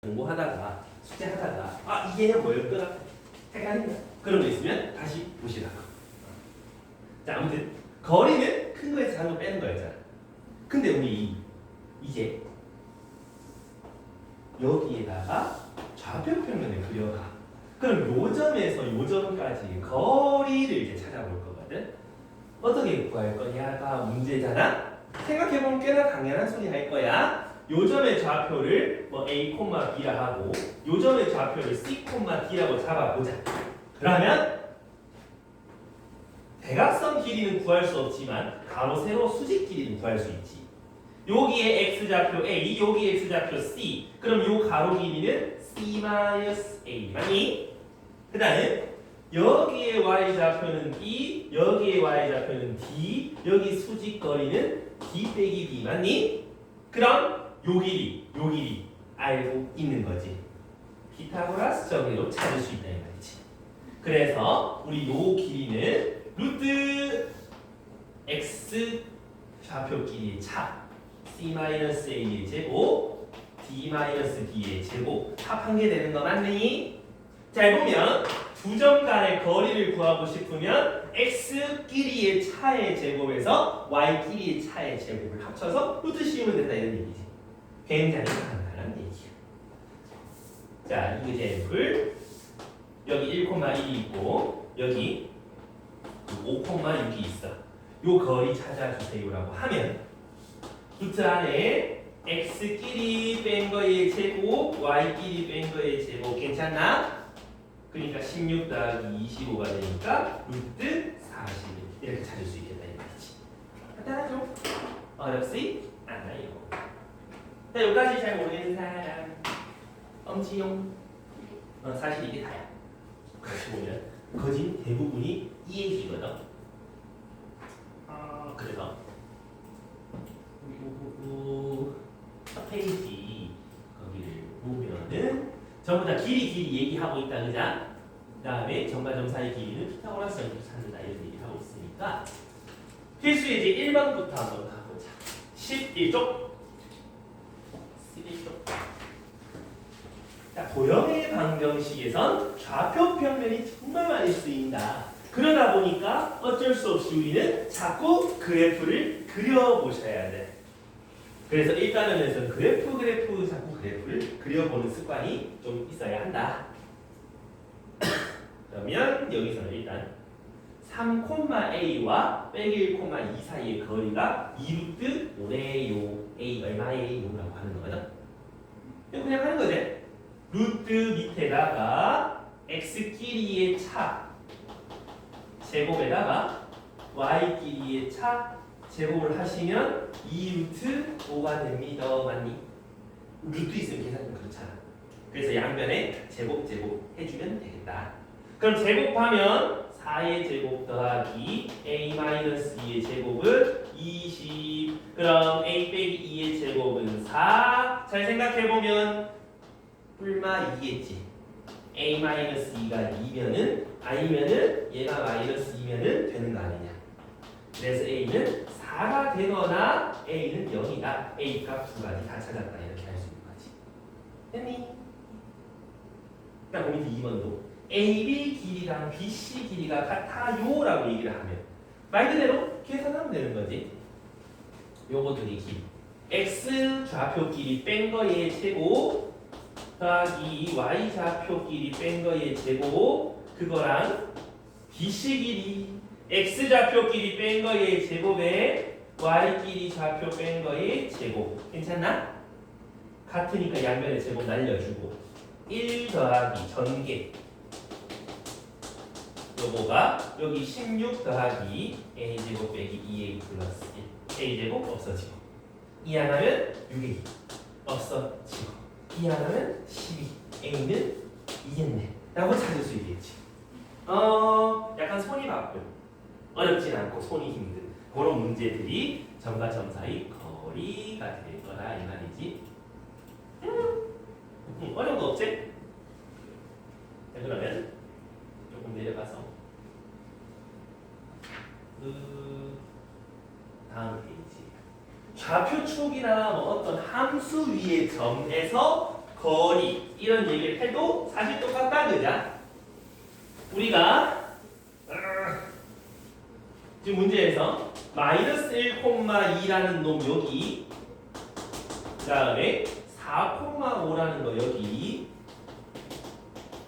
공부하다가 숙제하다가 아 이게 뭐였더라 헷갈린다 그런 거 있으면 다시 보시라고. 자 아무튼 거리는 큰 거에서 작은 거 빼는 거였잖아. 근데 우리 이제 여기에다가 좌표 평면을 그려가. 그럼 요 점에서 요 점까지 거리를 이제 찾아볼 거거든. 어떻게 구할 거냐가 문제잖아. 생각해보면 꽤나 당연한 소리 할 거야. 요 점의 좌표를 뭐 A, B라 하고 요 점의 좌표를 C, D라고 잡아보자. 그러면 대각선 길이는 구할 수 없지만 가로, 세로, 수직 길이는 구할 수 있지. 여기에 X좌표 A, 여기에 X좌표 C. 그럼 요 가로 길이는 C-A 맞니? 그 다음에 여기에 Y좌표는 B, 여기에 Y좌표는 D, 여기 수직 거리는 D 빼기 B 맞니? 그럼 요 길이 알고 있는 거지. 피타고라스 정리로 찾을 수 있다 이 말이지. 그래서 우리 요 길이는 루트 x 좌표 길이의 차 c-a의 제곱 d-b의 제곱 합한 게 되는 거 맞니? 잘 보면 두 점 간의 거리를 구하고 싶으면 x 길이의 차의 제곱에서 y 길이의 차의 제곱을 합쳐서 루트 씌우면 된다 이런 얘기지. 굉장히 간단한 얘기야. 자, 이그제플 여기 1,1이 있고 여기 5,6이 있어. 요 거리 찾아주세요라고 하면 루트 안에 x끼리 뺀 거의 제곱, y끼리 뺀 거의 제곱 괜찮나? 그러니까 16 더하기 25가 되니까 루트 41 이렇게 찾을 수 있겠다 이 말이지. 간단하죠? 어렵지 않아요. 자, 여기까지 잘 모르겠는 사람 엄지용. 사실 이게 다야. 그렇게 보면 거진 대부분이 이 얘기거든. 그래서 첫 페이지 거기를 보면은 전부 다 길이 얘기하고 있다 그자. 그 다음에 점과 점 사이 길이는 피타고라스 정리로 찾는다 이런 얘기를 하고 있으니까 필수 예제 1번부터 한번 가보자. 11쪽 자, 도형의 방정식에선 좌표 평면이 정말 많이 쓰인다. 그러다 보니까 어쩔 수 없이 우리는 자꾸 그래프를 그려보셔야 돼. 그래서 1단원에서는 자꾸 그래프를 그려보는 습관이 좀 있어야 한다. 그러면 여기서는 일단 3,A와 빼기 1,2 사이의 거리가 2루트 5네요. A 얼마예요? 라고 하는 거거든. 그냥 하는 거지. 루트 밑에다가 x 길이의 차 제곱에다가 y 길이의 차 제곱을 하시면 2루트 5가 됩니다. 맞니? 루트 있으면 계산 좀 그렇잖아. 그래서 양변에 제곱 해주면 되겠다. 그럼 제곱하면 4의 제곱 더하기 a-2의 제곱은 20. 그럼 a 빼기 2의 제곱은 4. 잘 생각해보면 뿔마 2겠지. a-2가 2면은 아니면은 얘가 마이너스 2면은 되는 거 아니냐. 그래서 a는 4가 되거나 a는 0이다. a 값 두 가지 다 찾았다. 이렇게 할 수 있는 거지. 됐니? 그다음 우리 2번도 AB 길이랑 BC 길이가 같아요 라고 얘기를 하면 말 그대로 계산하면 되는 거지. 요거들이 길이 X 좌표 길이 뺀 거의 제곱 더하기 Y 좌표 길이 뺀 거의 제곱 그거랑 BC 길이 X 좌표 길이 뺀 거의 제곱에 Y 길이 좌표 뺀 거의 제곱 괜찮나? 같으니까 양면의 제곱 날려주고 1 더하기 전개 요거가 여기 16 더하기 a제곱 빼기 2a 플러스 1 a제곱 없어지고 2 하나면 6a 없어지고 2 하나면 12 a는 2겠네 라고 찾을 수 있겠지. 약간 손이 바쁘요. 어렵진 않고 손이 힘든 그런 문제들이 점과 점 사이 거리가 될 거다 이 말이지. 어려운 거 없지? 자, 그러면 조금 내려가서 다음 페이지 좌표축이나 뭐 어떤 함수 위의 점에서 거리 이런 얘기를 해도 사실 똑같다 그자? 우리가 지금 문제에서 마이너스 1,2라는 놈 여기 그 다음에 4,5라는 거 여기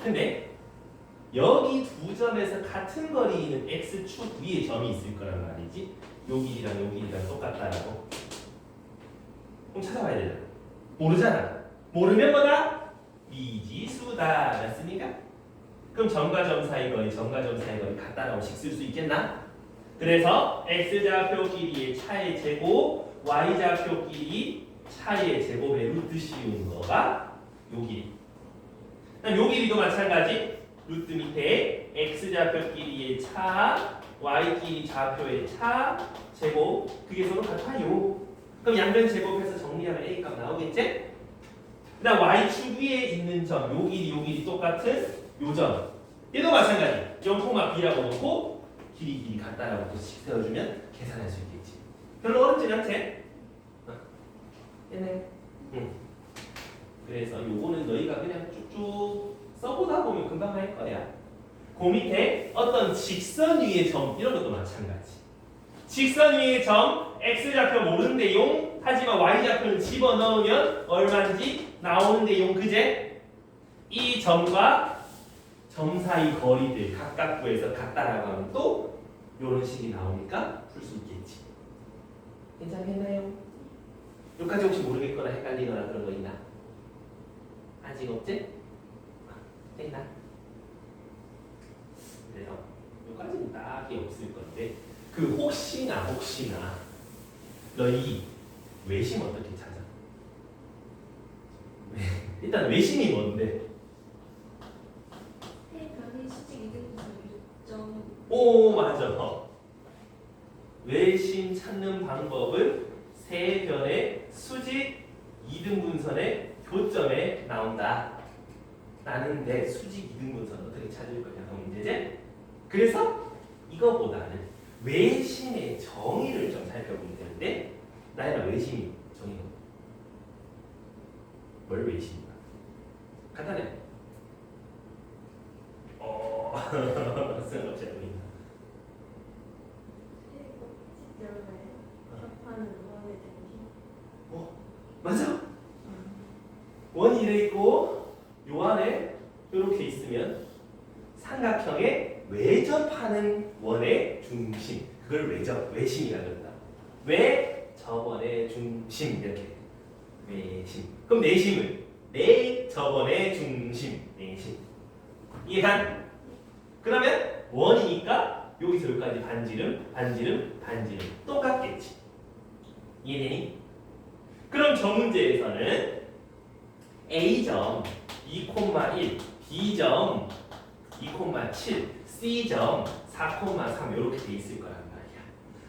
근데 여기 두 점에서 같은 거리 있는 x축 위에 점이 있을 거란 말이지 여기랑 여기랑 똑같다라고 그럼 찾아봐야 되잖아 모르잖아 모르면 뭐다? 미지수다 맞습니까? 그럼 점과 점 사이 거리 점과 점 사이 거리 같다라고 식 쓸 수 있겠나? 그래서 x좌표끼리의 차의 제곱 y좌표끼리 차의 제곱의 루트 씌운 거가 요 길이 그럼 요 길이도 마찬가지 루트 밑에 x좌표끼리의 차 y끼리 좌표의 차 제곱 그게 서로 같아요 그럼 양변 제곱해서 정리하면 a값 나오겠지? 그 다음 y축 위에 있는 점 요 길이 똑같은 요 점 얘도 마찬가지 0,b라고 놓고 길이 같다라고 식 세워주면 계산할 수 있겠지 별로 어렵지 않지? 그래서 요거는 너희가 그냥 쭉쭉 써보다 보면 금방 할 거야 그 밑에 어떤 직선 위의 점 이런 것도 마찬가지 직선 위의 점 x좌표 모르는데용 하지만 y좌표는 집어넣으면 얼마인지 나오는데용 그제? 이 점과 점 사이 거리들 각각 구해서 같다라고 하면 또 이런 식이 나오니까 풀 수 있겠지 괜찮겠나요? 여기까지 혹시 모르겠거나 헷갈리거나 그런 거 있나? 아직 없지? 됐나? 그래서 여기까지는 딱히 없을 건데 그 혹시나 너희 외심 어떻게 찾아? 일단 외심이 뭔데? 변의 수직 이등분선 6점. 오 맞아. 외심 찾는 방법은 세 변의 수직 이등분선의 교점에 나온다. 나는 내 수직 이등분선 어떻게 찾을 거냐가 문제지? 그래서 이거보다는 외심의 정의를 좀 살펴보면 되는데 나이가 외심이 정의가 뭘 외심인가? 간단해. 쓸모없지 않니? 맞아. 원이 이래 있고 요 안에 이렇게 있으면 삼각형에 외접하는 원의 중심 그걸 외심이라고 한다. 외접원의 중심 이렇게 외심. 그럼 내심은 내접원의 중심 내심. 이해한? 그러면 원이니까 여기서 여기까지 반지름 똑같겠지. 이해되니? 그럼 저 문제에서는 A점 2,1, B점 2,7, C점 4,3 이렇게 돼 있을 거란 말이야.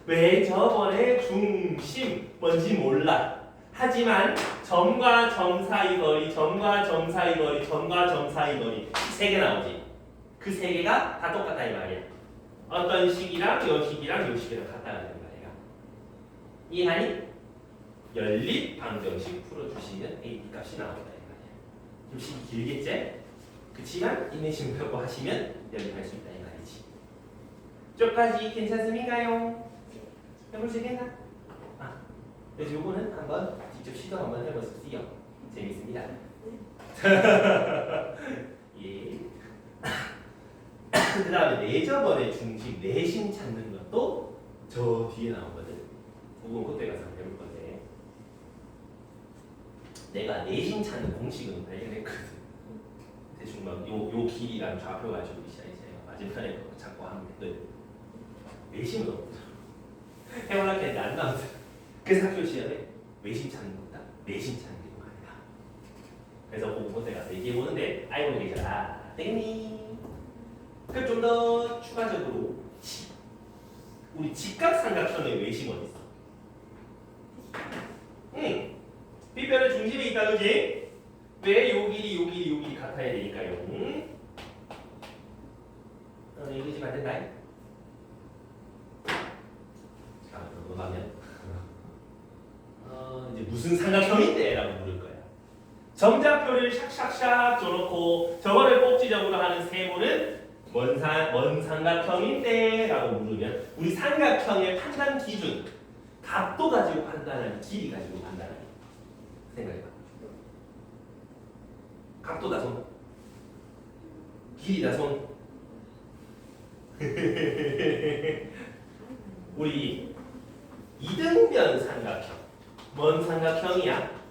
왜 저번에 중심 뭔지 몰라. 하지만 점과 점 사이 거리, 점과 점 사이 거리, 점과 점 사이 거리 세 개 나오지. 그 세 개가 다 똑같다 이 말이야. 어떤 식이랑 요 식이랑 요 식이랑 같다는 말이야. 이해하니? 연립 방정식 풀어주시면 A, B 값이 나온다 이 말이야. 좀 식이 길겠지? 그치만 인내심 갖고 하시면 연립할 수 있다 이 말이지. 저까지 괜찮습니까요? 해볼 수 있겠나? 그래서 요거는 한번 직접 시도 한번 해보세요. 재밌습니다. 예. 그 다음에 내접원의 중심, 내심 찾는 것도 저 뒤에 나오거든. 그건 그때 가서 해볼 건데. 내가 내심 찾는 공식은 발견했거든. 대충 막 요 길이랑 좌표 가지고 이제 맞은편에 거 잡고 하면 되거든. 내심은 없더라. 해보려고 했는데 안 나오더라. 그래서 학교 시험에 외심 찾는 거다. 내심 찾는 게 아니다. 그래서 그때 가서 얘기해 보는데 알고 계셔라. 땡니. 그럼 좀 더 추가적으로 우리 직각삼각형의 외심 어디 있어? 빗변의 중심에 있다 그지? 왜 요 길이 같아야 되니까요. 읽으시면 안 된다. 자, 넘어가면 이제 무슨 삼각형인데? 라고 물을 거야. 점좌표 X좌표를 샥샥샥 줘놓고 저거를 꼭지점으로 하는 세모는 뭔 삼각형인데? 라고 물으면 우리 삼각형의 판단 기준 각도 가지고 판단하니 길이 가지고 판단하니 생각해봐. 각도다 손, 길이다 손. 우리 이등변 삼각형 뭔 삼각형이야?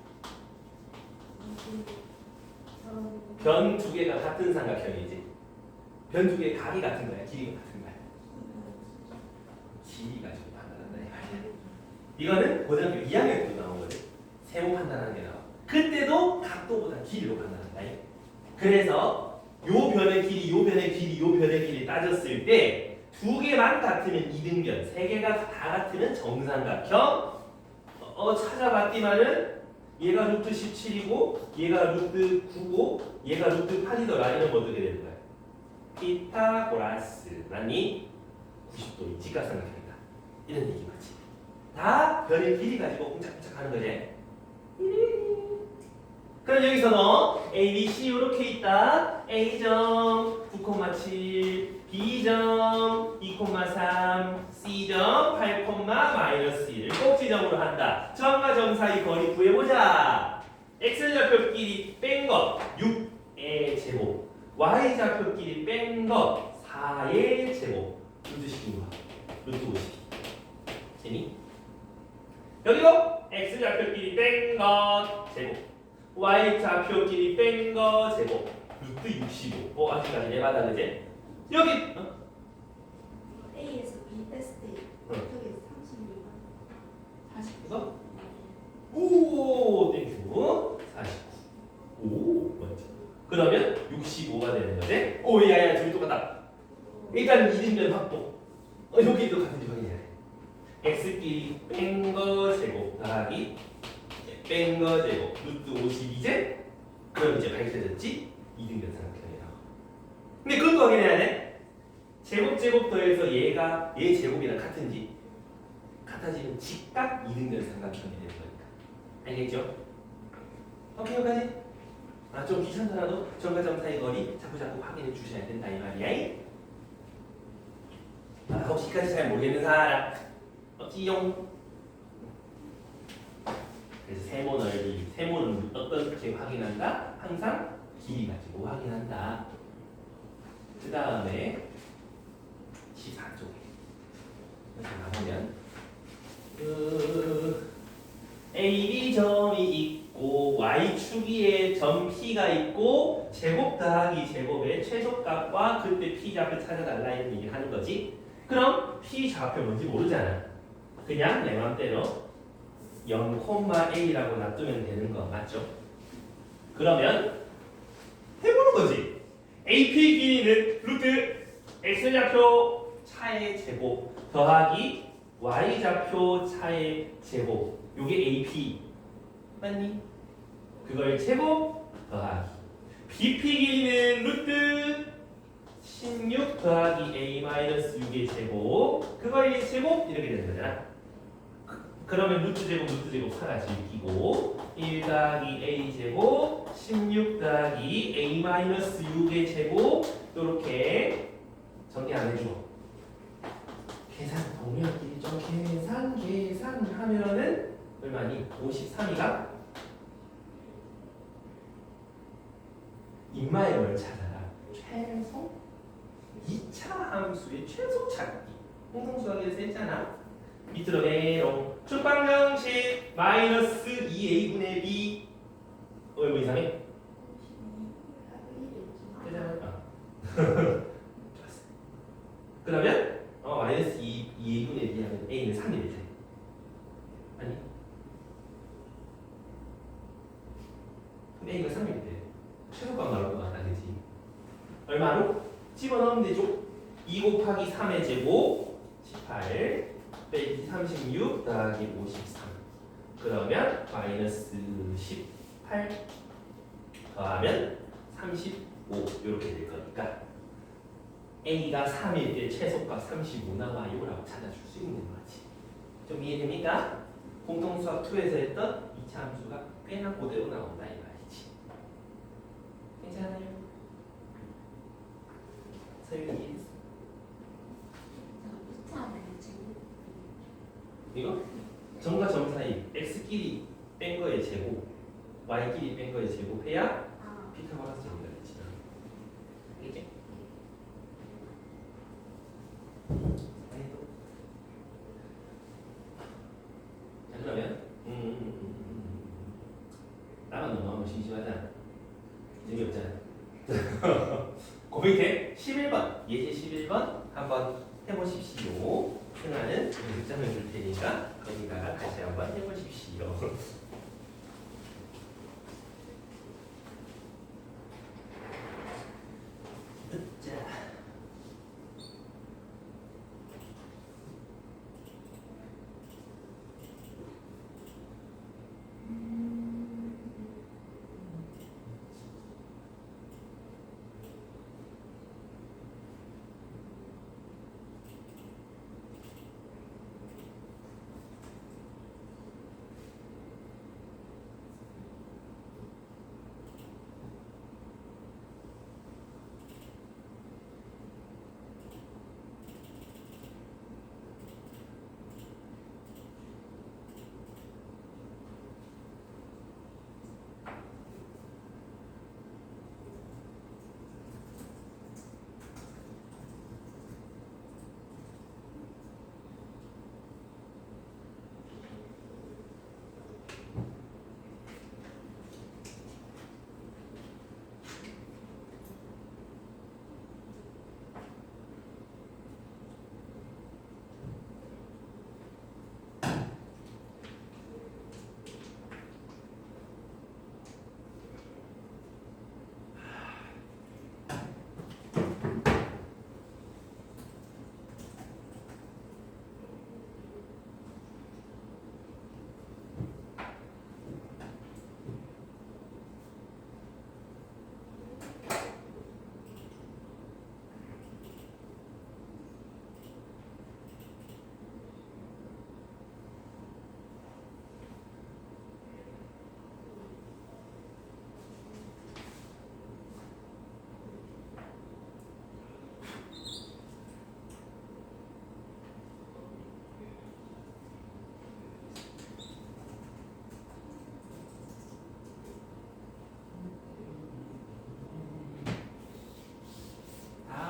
변 두 개가 같은 삼각형이지. 변 두 개의 각이 같은 거야, 길이가 같은 거야. 길이 가지고 판단한다 이 말이야. 이거는 고등학교 2학년 때도 나온 거지. 세모 판단하는 게 나와. 그때도 각도보다 길이로 판단한다. 그래서 요 변의 길이, 요 변의 길이, 요 변의 길이 따졌을 때 두 개만 같으면 이등변, 세 개가 다 같으면 정삼각형. 찾아봤더니만은 얘가 루트 17이고 얘가 루트 9고 얘가 루트 8이더라. 이러면 어떻게 되는 거야? 피타고라스라니 90도의 직각삼각형이다. 이런 얘기 맞지? 다 변의 길이 가지고 꼼짝꼼짝 하는 거지. 그럼 여기서 너 A, B, C 이렇게 있다. A점 9,7, B점 2,3, C점 8,-1을 꼭지점으로 한다. 점과 점 사이 거리 구해보자. X좌표끼리 뺀 것 6의 제곱, Y좌표끼리 뺀 것 4의 제곱. 루트 12와 루트 52. 재미? 여기도 X좌표끼리 뺀 것 제곱, Y좌표끼리 뺀 거 제곱 루트 65. 아직까지 내받아 그제? 여기 A에서 B 뺐을 때 저기 36만 49. 이거? 오 땡큐 49. 오 맞죠? 그러면 65가 되는 거지? 오 야야 둘이 똑같다. 일단 이등변 확보. 여기도 같은지 확인해야 돼. X끼리 뺀 거 제곱 더하기 뺀 거 제곱 루트 52제? 그럼 이제 밝혀졌지? 이등변 삼각형이라고. 근데 그것도 확인해야 돼. 제곱 더해서 얘가 얘 제곱이랑 같은지 같아지면 직각 이등변 삼각형이 되는 거니까. 알겠죠? 오케이 여기까지? 좀 귀찮더라도 점과 점 사이 거리 자꾸 확인해 주셔야 된다 이 말이야. 혹시까지 잘 모르겠는 사람 없지용. 그래서 세모 넓이, 세모는 어떻게 확인한다? 항상 길이 가지고 확인한다. 그 다음에 14쪽에 이렇게 나오면 A, B 점이 있고 Y축위에 점 P가 있고 제곱 더하기 제곱의 최소값과 그때 P좌표 찾아달라 이런 얘기를 하는 거지. 그럼 P좌표 뭔지 모르잖아. 그냥 내 맘대로 0,A라고 놔두면 되는 거 맞죠? 그러면 해보는 거지. AP 길이는 루트 X좌표 차의 제곱 더하기 Y좌표 차의 제곱. 요게 AP 맞니? 그걸 제곱 더하기 BP 길이는 루트 16 더하기 A-6의 제곱 그걸 제곱 이렇게 되는 거잖아. 그러면 루트 제곱 사라지고 1 더하기 A 제곱 16 더하기 A-6의 제곱 이렇게 전개 안 해주고 계산 동료끼리 좀 계산하면은 얼마니? 53이가 인마의 뭘 찾아라. 최소 2차 함수의 최소 찾기. 공통수학에서 했잖아. 밑으로 내롱 축방정식 마이너스 2a분의 b 뭐 이상해? 되잖아. 좋았어. 그러면 마이너스 2a분의 b 하면 a는 3이 되지. 아니? 그럼 a가 3이 돼. 최소값 나올 것 같다, 그지? 얼마로? 집어넣으면 되죠. 2 곱하기 3의 제곱 18 빼기 36 더하기 53 그러면 마이너스 18 더하면 35 이렇게 될 거니까 A가 3일 때 최소값 35 나와요 라고 찾아줄 수 있는 거지. 좀 이해됩니까? 공통수학 2에서 했던 2차 함수가 꽤나 그대로 나온다 이 말이지. 설명이 비슷하네요 지금. 이거 점과 점 사이 x끼리 뺀 거의 제곱 y끼리 뺀 거의 제곱해야 아, 피타 고라스 정리가 되지. 알겠지? 자 그러면 나만 너무 심심하잖아. 재미없잖아. 그 밑에 11번 예제 11번 한번 해보십시오. 승아는 문장을 줄 테니까 거기다가 다시 한번 해보십시오. 자.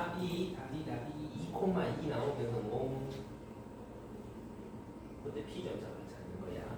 답이 2,2 나오면 성공. 그때 P점점을 찾는 거야.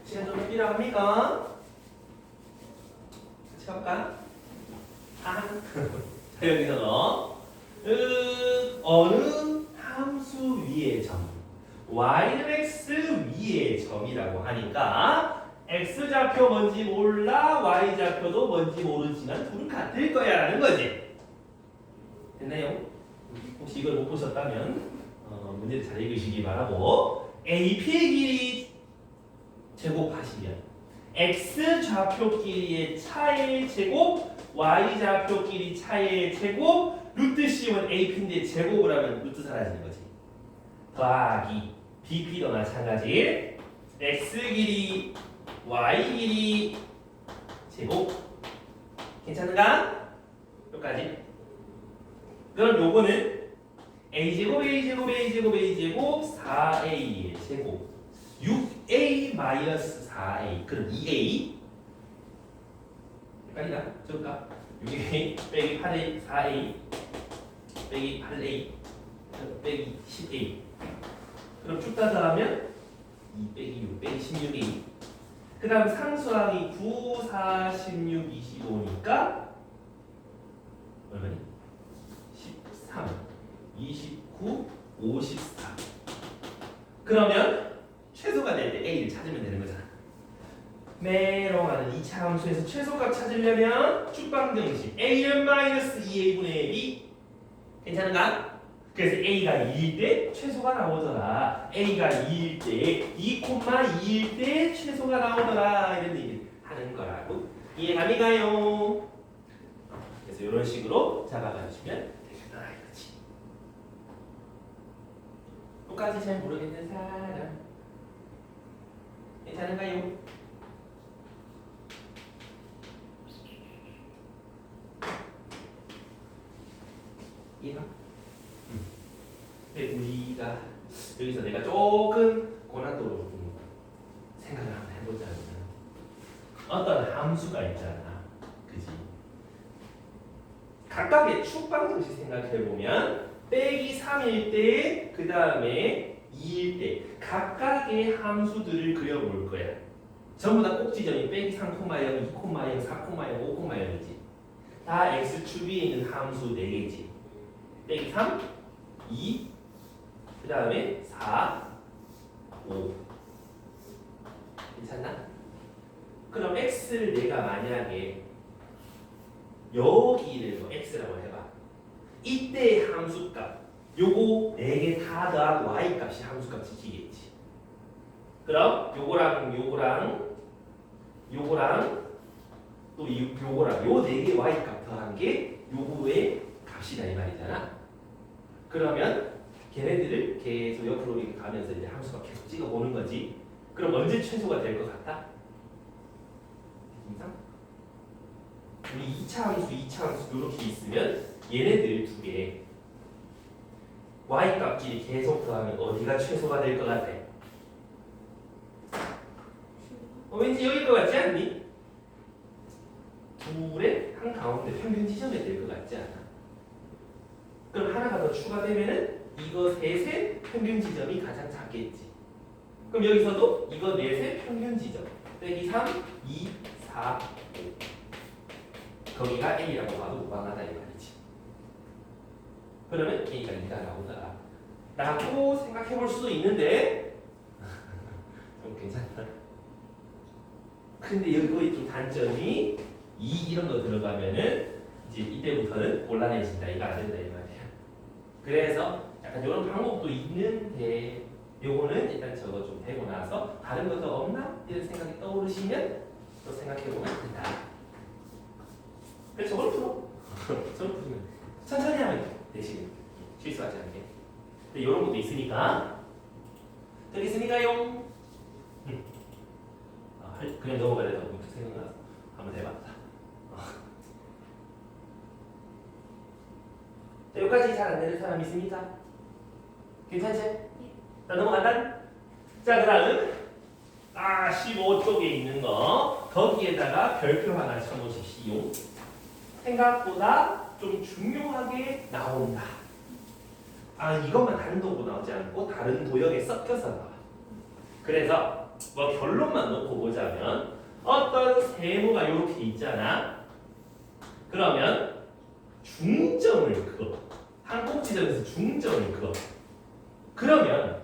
시간 좀 필요합니까? 같이 갈까? 자 여기서 어느 함수 위의 점 y는 x 위의 점이라고 하니까 x좌표 뭔지 몰라 y좌표도 뭔지 모르지만 둘은 같을 거야 라는 거지. 됐나요? 혹시 이걸 못 보셨다면 문제를 잘 읽으시기 바라고. AP의 길이 제곱하시면 x좌표끼리의 차의 제곱 y좌표끼리 차의 제곱 루트 씌우면 AP인데 제곱을 하면 루트 사라지는 거지. 더하기 BP도 마찬가지. x 길이 y 길이 제곱 괜찮은가? 여기까지. 그럼 요거는 a제곱 a제곱 a제곱 a제곱 4a의 제곱 6a 마이너스 4a 그럼 2a 헷갈리나? 적을까? 6a 빼기 8a 4a 빼기 8a 빼기 10a. 그럼 쭉 따라하면 2 빼기 6 빼기 16a. 그 다음 상수항이 9, 4, 16, 25니까 얼마니? 13, 29, 54. 그러면 최소가 될 때 a를 찾으면 되는 거잖아. 메롱하는 2차 함수에서 최소값 찾으려면 축방정식 a는 마이너스 2a분의 1이 괜찮은가? 그래서 a가 2일 때 최소가 나오더라. a가 2일 때 2,2일 때 최소가 나오더라. 이런 얘기를 하는 거라고 이해감이 가요. 그래서 이런 식으로 잡아가시면 되겠다 이거지. 똑같이 잘 모르겠는 사람 괜찮은가요? 이해가? 근데 우리가 여기서 내가 조금 고난도로 좀 생각을 한번 해보자면 어떤 함수가 있잖아, 그지? 각각의 축방정식 생각해보면 빼기 3일 때, 그 다음에 2일 때 각각의 함수들을 그려볼 거야. 전부 다 꼭지점이 빼기 3,0, 2,0, 4,0, 5,0이지. 다 x축 위에 있는 함수 4개지. 빼기 3, 2, 그 다음에 4, 5. 괜찮나? 그럼 x를 내가 만약에 여기를 뭐 x라고 해봐. 이때의 함수값 요거 4개 다 더하고 y값이 함수값이 지겠지. 그럼 요거랑 또 요거랑 요 4개 y값 더한 게 요거의 값이다 이 말이잖아. 그러면 걔네들을 계속 옆으로 이렇게 가면서 이제 함수가 계속 찍어보는 거지. 그럼 언제 최소가 될 것 같다? 인상? 우리 2차 함수 이렇게 있으면 얘네들 두 개 y값끼리 계속 더하면 어디가 최소가 될 것 같아? 왠지 여길 것 같지 않니? 둘의 한가운데 평균 지점에 될 것 같지 않아? 그럼 하나가 더 추가되면은 이거 셋의 평균 지점이 가장 작겠지. 그럼 여기서도 이거 넷의 평균 지점 빼기 3, 2, 4, 5 거기가 A라고 봐도 무방하다 이 말이지. 그러면 A가 2가 나오더라 라고 생각해 볼 수도 있는데 좀 괜찮다. 근데 여기 좀 단점이 2 이런 거 들어가면은 이제 이때부터는 곤란해진다. 이거 안 된다 이 말이야. 그래서 약간 이런 방법도 있는데 요거는 일단 저거 좀 되고 나서 다른 것도 없나? 이런 생각이 떠오르시면 또 생각해보면 된다. 그래서 저걸 풀어. 저걸 풀면 천천히 하면 돼. 대신 실수하지 않게. 근데 이런 것도 있으니까 되겠습니까요? 그냥 넘어가야 되다고 문득 생각나서 한번 해봤다. 자, 여기까지 잘 안 되는 사람 있습니까? 괜찮지? 자, 넘어간다. 자, 그 다음 15쪽에 있는 거 거기에다가 별표 하나 쳐놓으십시오. 생각보다 좀 중요하게 나온다. 이것만 다른 도구 나오지 않고 다른 도형에 섞여서 나와. 그래서 뭐 결론만 놓고 보자면 어떤 세모가 이렇게 있잖아. 그러면 중점을 그어. 한 꼭지점에서 중점을 그어. 그러면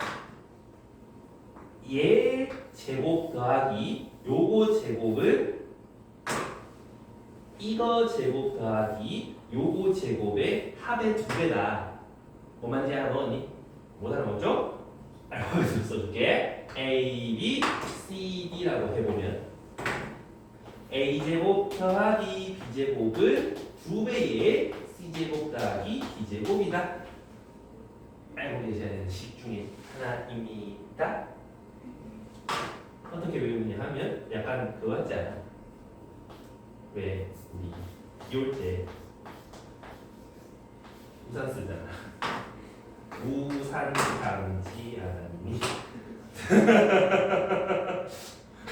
얘 제곱 더하기 요거 제곱은 이거 제곱 더하기 요거 제곱의 합의 2배다. 뭐 말인지 알아먹었니? 못 알아먹죠? 알파벳으로 써줄게. A, B, C, D라고 해보면 A제곱 더하기 B제곱은 2배의 C제곱 더하기 D제곱이다. 알고 계셔야 되는 식 중에 하나입니다. 어떻게 외우느냐 하면 약간 그거 같지 않아? 왜 우리 비올 때 우산 쓰잖아. 우산 강지 하나님이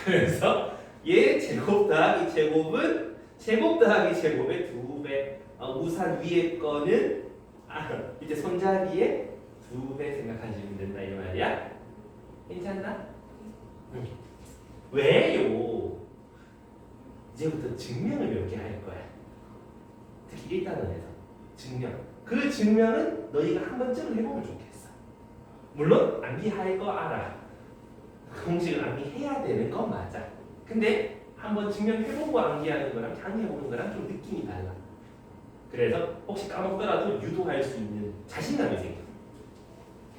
그래서 얘 제곱 더하기 제곱은 제곱 더하기 제곱의 2배. 우산 위에 거는 밑에 손잡이에 2배 생각하시면 된다 이 말이야. 괜찮나? 응. 왜요? 이제부터 증명을 몇 개 할 거야. 특히 1단원에서 증명. 그 증명은 너희가 한 번쯤은 해보면 좋겠어. 물론 암기할 거 알아. 공식을 암기해야 되는 건 맞아. 근데 한번 증명해보고 암기하는 거랑 암기해보는 거랑 좀 느낌이 달라. 그래서 혹시 까먹더라도 유도할 수 있는 자신감이 생겨.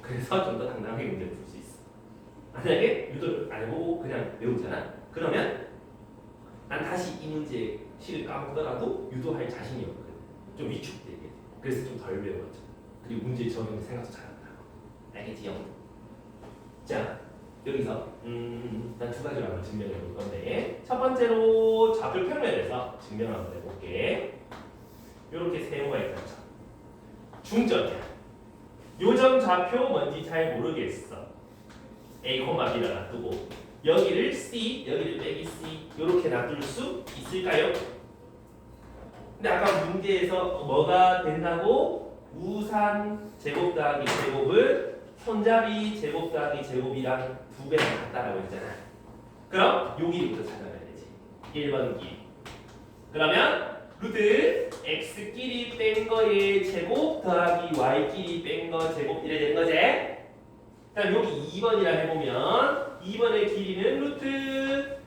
그래서 좀 더 당당하게 문제를 풀 수 있어. 만약에 유도를 안 해보고 그냥 외우잖아. 그러면 난 다시 이 문제 실을 까먹더라도 유도할 자신이 없거든. 좀 위축되게. 그래서 좀 덜 외워져. 그리고 문제 적용도 생각도 잘한다고. 알겠지요? 자, 여기서 난 두 가지로 한번 증명해 볼 건데 첫 번째로 좌표 평면에서 증명 한번 해볼게. 이렇게 세모가 있다. 중점이야. 요점 좌표 뭔지 잘 모르겠어. A, B를 놔두고 여기를 C, 여기를 빼기 C 이렇게 놔둘 수 있을까요? 근데 아까 문제에서 뭐가 된다고? 우산 제곱 더하기 제곱을 손잡이 제곱 더하기 제곱이랑 2배나 같다라고 했잖아. 그럼 요 길이부터 찾아봐야 되지. 1번 길이. 그러면 루트 x끼리 뺀 거의 제곱 더하기 y끼리 뺀 거 제곱 이래 되는 거지. 그럼 여기 2번이라 해보면 2번의 길이는 루트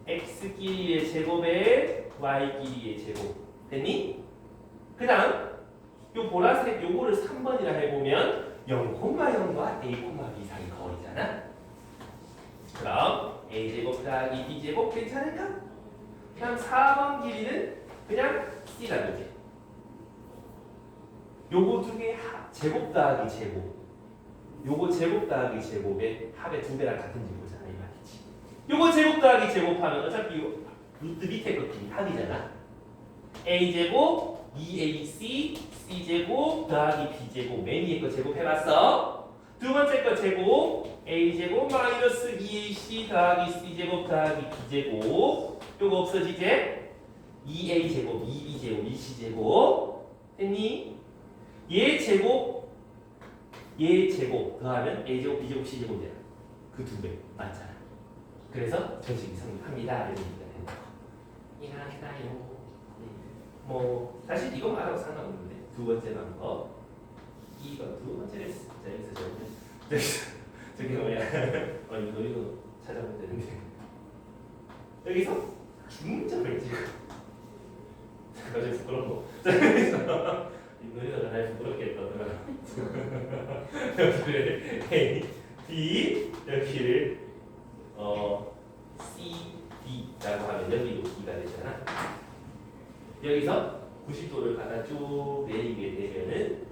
x끼리의 제곱에 y끼리의 제곱 됐니? 그 다음 요 보라색 요거를 3번이라 해보면 0,0과 a, b 사이 거리잖아. 그럼 a제곱 더하기 b제곱 괜찮을까? 그럼 4번 길이는 그냥 C가 되지. 요거 두 개 제곱 더하기 제곱. 요거 제곱 더하기 제곱의 합의 2배랑 같은지 보자 이 말이지. 요거 제곱 더하기 제곱하면 어차피 요 루트 밑에 거 길이 합이잖아. A 제곱 2AC C제곱 더하기 B제곱 맨 위에 거 제곱 해봤어. 두 번째 거 제곱 A제곱 마이너스 2AC 더하기 C제곱 더하기 B제곱 요거 없어지지? 2a제곱, 2b제곱, 2c제곱 됐니? 얘 제곱 더하면 a제곱, b제곱, c제곱이잖아. 그 2배 맞잖아. 그래서 전식이 성립합니다. 이런 얘기가 된다고. 이해하시나요? 뭐 사실 이거 말하고 상관없는데 두 번째 방법 이거 두 번째 레슨 저기 뭐야 이거 찾아보면 되는데 여기서 중점을 찍어 갑자기 부끄러운 거. 너희가 날 부끄럽게 했다더라. 여기를 A, B, 여기를 C, D라고 하면 여기도 B가 되잖아. 여기서 90도를 갖다 쭉 내리게 되면은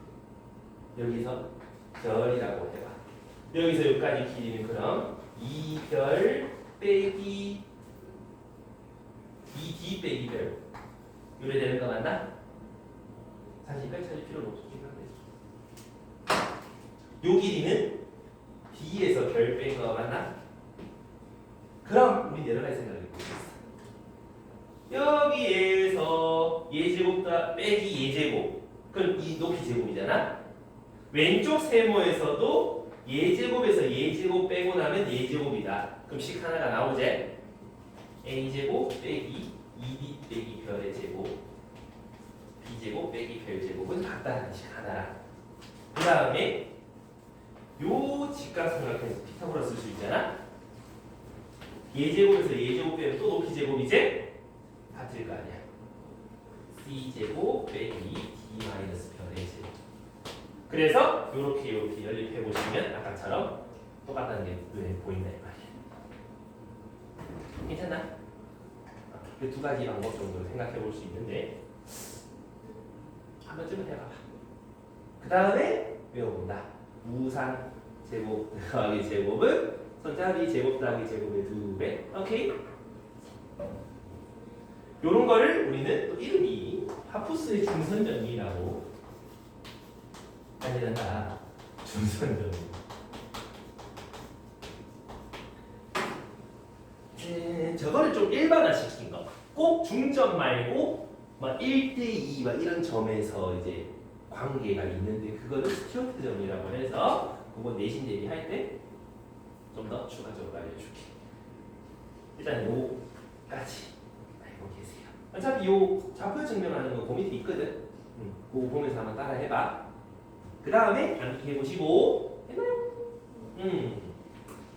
여기서 별이라고 해봐. 여기서 여기까지 길이는 그럼 2별 빼기 2D 빼기 별 요래 되는 거 맞나? 사실 여기까지 찾을 필요는 없긴 한데 요 길이는 D에서 별 뺀 거 맞나? 그럼 우리 여러 가지 생각을 해보고 있어. 여기에서 예제곱다 빼기 예제곱 그럼 이 높이 제곱이잖아. 왼쪽 세모에서도 예제곱에서 예제곱 빼고 나면 예제곱이다. 그럼 식 하나가 나오지? a제곱 빼기 2b 빼기 별의 제곱 b제곱 빼기 별 제곱은 같다는 식 하나라. 그 다음에 요 직각삼각형에서 피타고라 쓸 수 있잖아. 예제곱에서 예제곱 빼면 또 높이 제곱이지? 같을 거 아니야. c제곱 빼기 d 마이너스 별의 제곱. 그래서 요렇게 연립해 보시면 아까처럼 똑같다는 게 눈에 보인다 이 말이야. 괜찮나? 그 두 가지 방법 정도로 생각해 볼 수 있는데 한 번쯤은 해봐봐. 그 다음에 외워본다. 우산 제곱 더하기 제곱은 손잡이 제곱 더하기 제곱의 2배. 오케이? 요런 거를 우리는 또 이름이 파푸스의 중선정리라고 하려다. 중선정리. 저거를 좀 일반화시킨 거. 꼭 중점 말고 막 1대2 막 이런 점에서 이제 관계가 있는데 그거를 스튜어트 정리라고 해서 그거 내신 대비할 때 좀 더 추가적으로 알려줄게. 일단 요까지 알고 계세요. 어차피 요 좌표 증명하는 거 그 밑에 있거든. 그거 보면서 한번 따라 해봐. 그 다음에 암기해 보시고 했나요?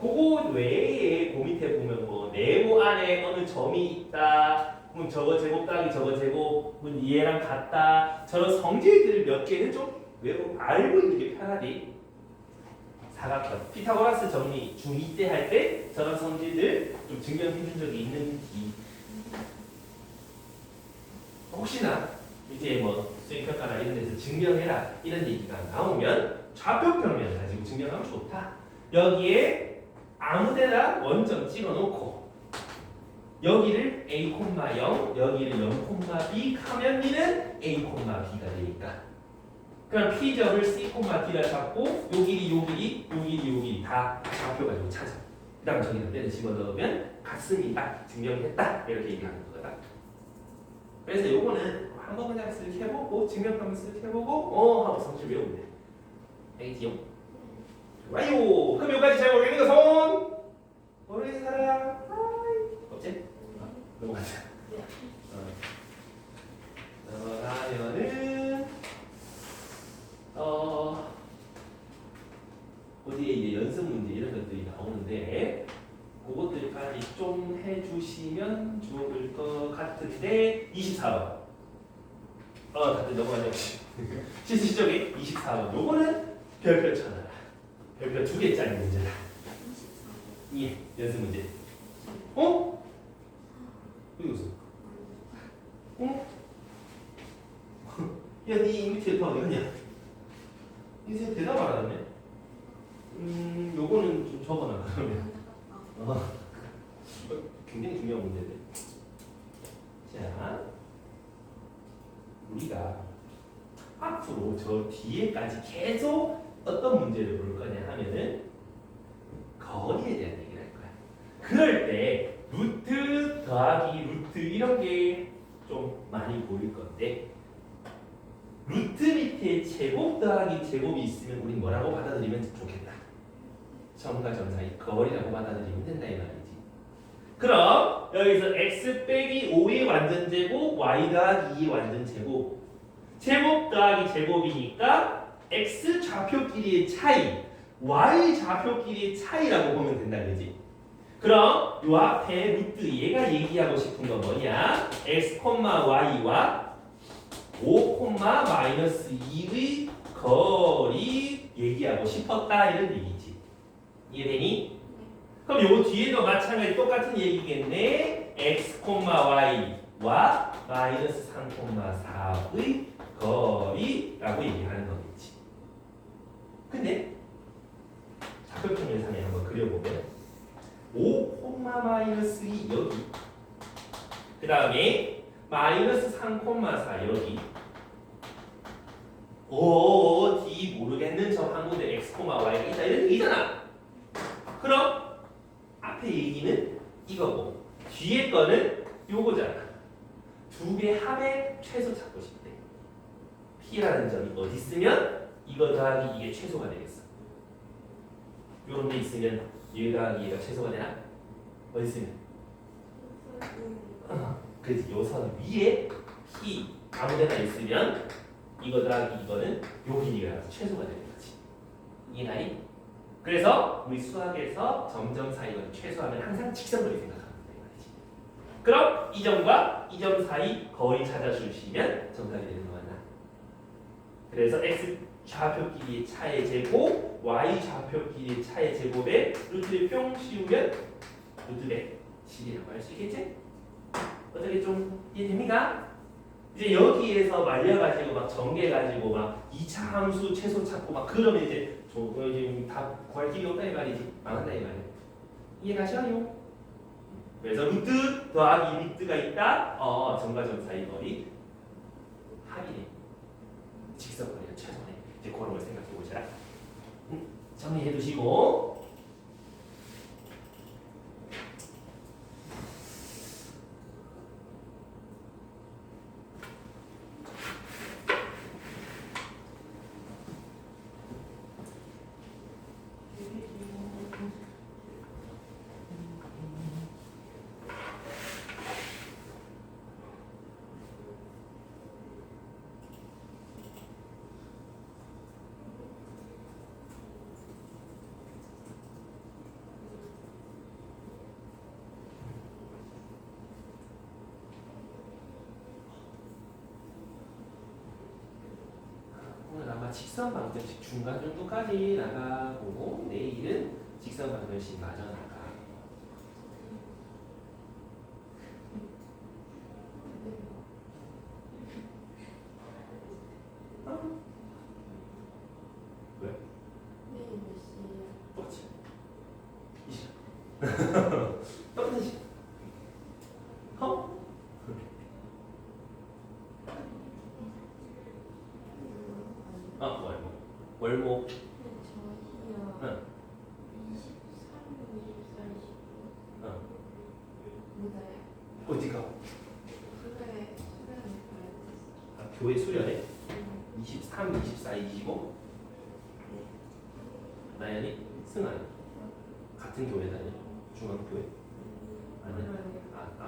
그거 외에 그 밑에 보면 뭐 네모 안에 어느 점이 있다. 그럼 저거 제곱 더하기 저거 제곱은 얘랑 같다. 저런 성질들 몇 개는 좀 알고 있는 게 편하디. 사각형 피타고라스 정리 중2 때 할 때 저런 성질들 좀 증명해 준 적이 있는지 혹시나 이제 뭐 수행평가나 이런 데서 증명해라 이런 얘기가 나오면 좌표평면 가지고 증명하면 좋다. 여기에 아무데나 원점 찍어놓고 여기를 a, 0 여기를 0, b 하면 이는 a, b가 되니까 그럼 P점을 C, D라 잡고 요 길이 요 길이 요 길이 요 길이 다 좌표 가지고 찾아. 그 다음 저기다 때려 집어넣으면 같습니다. 증명했다. 이렇게 얘기하는 거다. 그래서 요거는 한번 그냥 쓱 해보고 증명하면 쓱 해보고 하고 성질 외우면 돼. 알겠지요? 좋아요. 그럼 여기까지 잘 모르겠는 거 손! 모르겠는 사람? 없지? 넘어가자. 넘어가면은 어디에 이제 연습 문제 이런 것들이 나오는데 그것들까지 좀 해주시면 좋을 것 같은데 24번 다들 넘어가죠. 실시적인 24번 요거는 별표 쳐놔라. 별표 2개짜리 문제다. 예, 연습 문제. 어? 여기 있어. 어? 야, 니 밑에 더 어디 갔냐? 이제 대답 안 하네. 요거는 좀 적어놔 그러면. 굉장히 중요한 문제인데. 자, 우리가 앞으로 저 뒤에까지 계속 어떤 문제를 볼 거냐 하면은 거리에 대한 얘기를 할 거야. 그럴 때 루트 더하기 루트 이런 게 좀 많이 보일 건데. 루트 밑에 제곱 더하기 제곱이 있으면 우리 뭐라고 받아들이면 좋겠다. 점과 점 사이 거리라고 받아들이면 된다 이 말이지. 그럼 여기서 x 빼기 5의 완전 제곱, y 더하기 2의 완전 제곱, 제곱 더하기 제곱이니까 x 좌표끼리의 차이, y 좌표끼리의 차이라고 보면 된다 그지? 그럼 요 앞에 루트 얘가 얘기하고 싶은 건 뭐냐? x, y와 5,-2의 거리 얘기하고 싶었다 이런 얘기지. 이해되니? 그럼 요 뒤에도 마찬가지 똑같은 얘기겠네. x, y와 마이너스 3,4의 거리라고 얘기하는 거겠지. 근데 좌표평 예산에 한번 그려보면 5,-2 여기 그 다음에 마이너스 3,4 여기 어디 모르겠는 저 한 군데 x, y가 있다 이런 얘기잖아. 그럼 앞에 얘기는 이거고 뒤에 거는 요거잖아. 두 개 합의 최소 찾고 싶대. P라는 점이 어디 있으면 이거 더하기 이게 최소가 되겠어. 요런 데 있으면 얘 더하기 얘가 최소가 되나? 어디 있으면? 그렇지. 요 선 위에 P 아무데나 있으면 이거 더하기 이거는 요 길이가 최소가 되는 거지. 이해나니? 그래서 우리 수학에서 점점 사이를 최소하면 항상 직선거리 생각하면 돼 말이지. 그럼 이 점과 이 점 사이 거리 찾아주시면 정답이 되는 거 맞나? 그래서 x 좌표끼리의 차의 제곱, y 좌표끼리의 차의 제곱에 루트를 뿅 씌우면 루트 110이라고 할 수 있겠지? 어떻게 좀 이해됩니까? 이제 여기에서 말려가지고 막 정개가지고 막 2차 함수 최소 찾고 막 그러면 이제 지금 다 구할 길이 없다 이 말이지. 망한다 이 말이야. 이해가시나요? 그래서 루트 더하기 루트가 있다. 점과 점 사이 거리 합이네. 직선거리가 최소네. 이제 그런 걸 생각해 보자. 정리해 두시고. 아마 직선 방정식 중간 정도까지 나가고 내일은 직선 방정식 마저 나가. 왜? 내일 몇 시에요? 똑같이. 이 시간. 똑같은 시간. 월목. 저희요. 응. 23, 24, 25. 응. 뭐다요? 어디가? 수련회 가야 됐어. 아, 교회 수련회? 23, 24, 25? 나연이? 승환이? 같은 교회 다녀? 중앙교회? 아니야?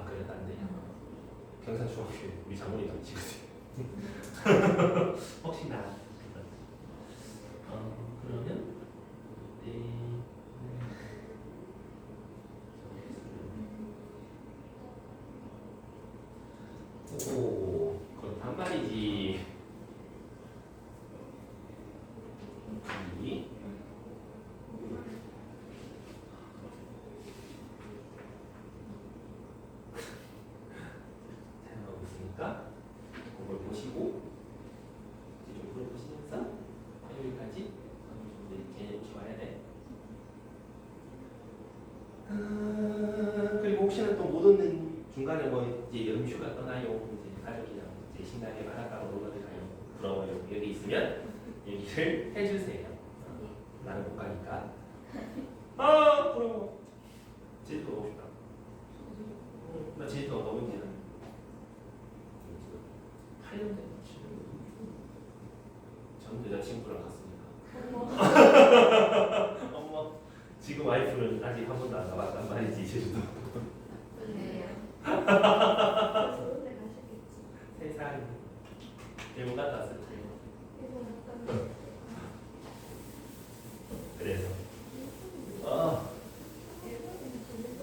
그래, 안 돼. 경산중앙교회 우리 장모님 다니시거든. 혹시나. 그러면 오, 그렇단 말이지. 잘 나오고 있으니까 그걸 보시고 이제 좀 물어보시면서 여기까지 이렇게 와야 돼. 그리고 혹시나 또 못 얻는 중간에 뭐 이제 연휴가 떠나요, 이제 가족이랑 이제 신나게 바닷가로 놀러 가요, 부러워요, 여기 있으면 얘기를 해주세요. 나는 못 가니까. 아 부러워. 제주도 가고 싶다. 나 제주도 가본 지는 8년 됐지. 전 여자친구랑 갔으니까. 엄마 지금 와이프는 아직 한 번도 안 가봤단 말이지 제주도. 네. 좋은데 가시겠지. 세상에. 일본 갔다 왔을 때. 일본 갔다 그래서 일본은 재밌어.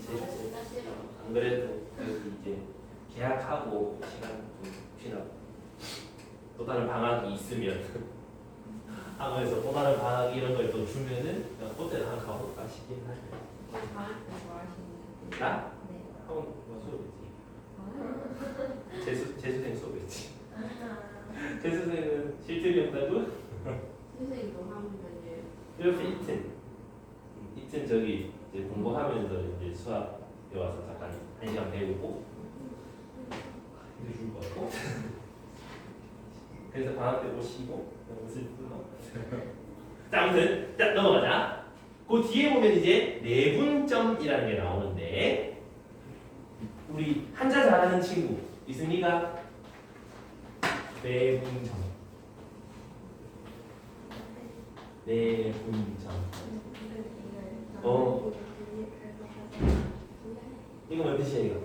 진짜 싫어. 안 그래도 여기 이제 계약하고 시간 좀 쉬나 또 다른 방학이 있으면 학원에서 또 다른 방학 이런 걸 또 주면은 그때는 한 가볼까 싶긴 하네. 방학 때 좋아하시는데. 나? 네. 학원 뭐 수업이지. 재수생 수업이지. 재수생은 실질이 없다고? 선생님도 하면은 이렇게 이튼 저기 이제 공부하면서 이제 수학에 와서 잠깐 1시간 배우고 근데 죽을 것 같고 그래서 방학 때 오시고 너무 슬프고 자 아무튼 자 넘어가자. 그 뒤에 보면 이제 내분점이라는 게 나오는데 우리 한자 잘하는 친구 있습니까? 내분점 이거 뭔 뜻이야 이거?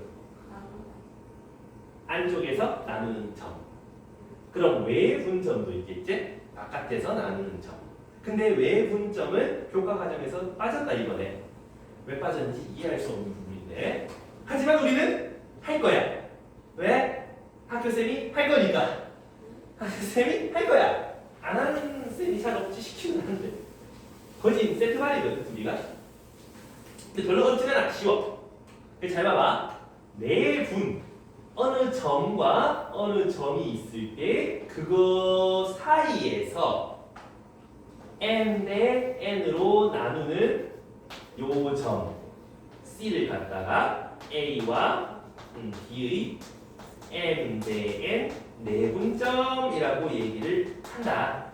안쪽에서 나누는 점. 그럼 외분점도 있겠지? 바깥에서 나누는 점. 근데 외분점은 교과 과정에서 빠졌다 이거네. 왜 빠졌는지 이해할 수 없는 부분인데 하지만 우리는 할 거야. 왜? 학교쌤이 할 거니까. 학교쌤이 할 거야. 안 하는 쌤이 잘 없지. 시키면 하는데 거진 세트발이거든 둘이가. 근데 별로 어렵지는 않아. 쉬워. 잘 봐봐. 내분 어느 점과 어느 점이 있을 때 그거 사이에서 n 대 n으로 나누는 요 점 C를 갖다가 A와 B의 n 대 n 내분점이라고 얘기를 한다.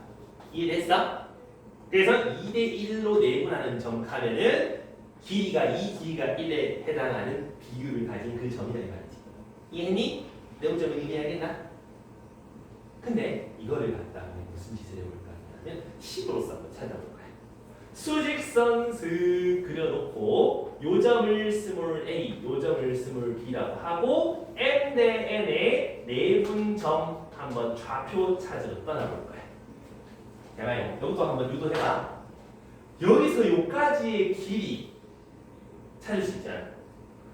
이해됐어? 그래서 2대 1로 내분하는 점 가면은 길이가 2, 길이가 1에 해당하는 비율을 가진 그 점이다 이 말이지. 이해했니? 내분점을 이해하겠나? 근데 이거를 갖다가 무슨 짓을 해볼까 하면 식으로서 한번 찾아볼 거야. 수직선 슥 그려놓고 요 점을 스몰 a, 요 점을 스몰 b라고 하고 n 대 n의 내분점 한번 좌표 찾으러 떠나볼 거야. 대봐요. 이것도 한번 유도해봐. 여기서 요까지의 길이 찾을 수 있잖아.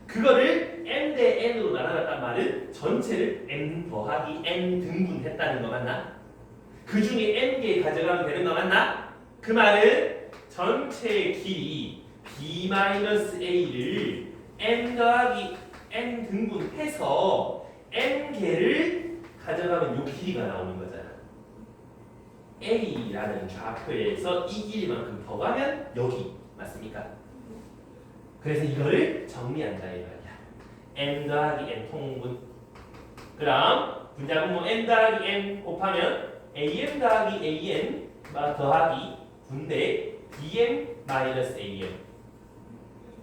그거를 n 대 n으로 나눠놨단 말은 전체를 n 더하기 n 등분했다는 거 맞나? 그 중에 n개 가져가면 되는 거 맞나? 그 말은 전체 길이 b-a를 n 더하기 n 등분해서 n개를 가져가면 요 길이가 나오는 거잖아. a라는 좌표에서 이 길이만큼 더 가면 여기 맞습니까? 그래서 이거를 정리한다 이 말이야. n 더하기 n 통분. 그럼 분자분모 n 더하기 n 곱하면 am 더하기 an 더하기 분대 bm 마이너스 am.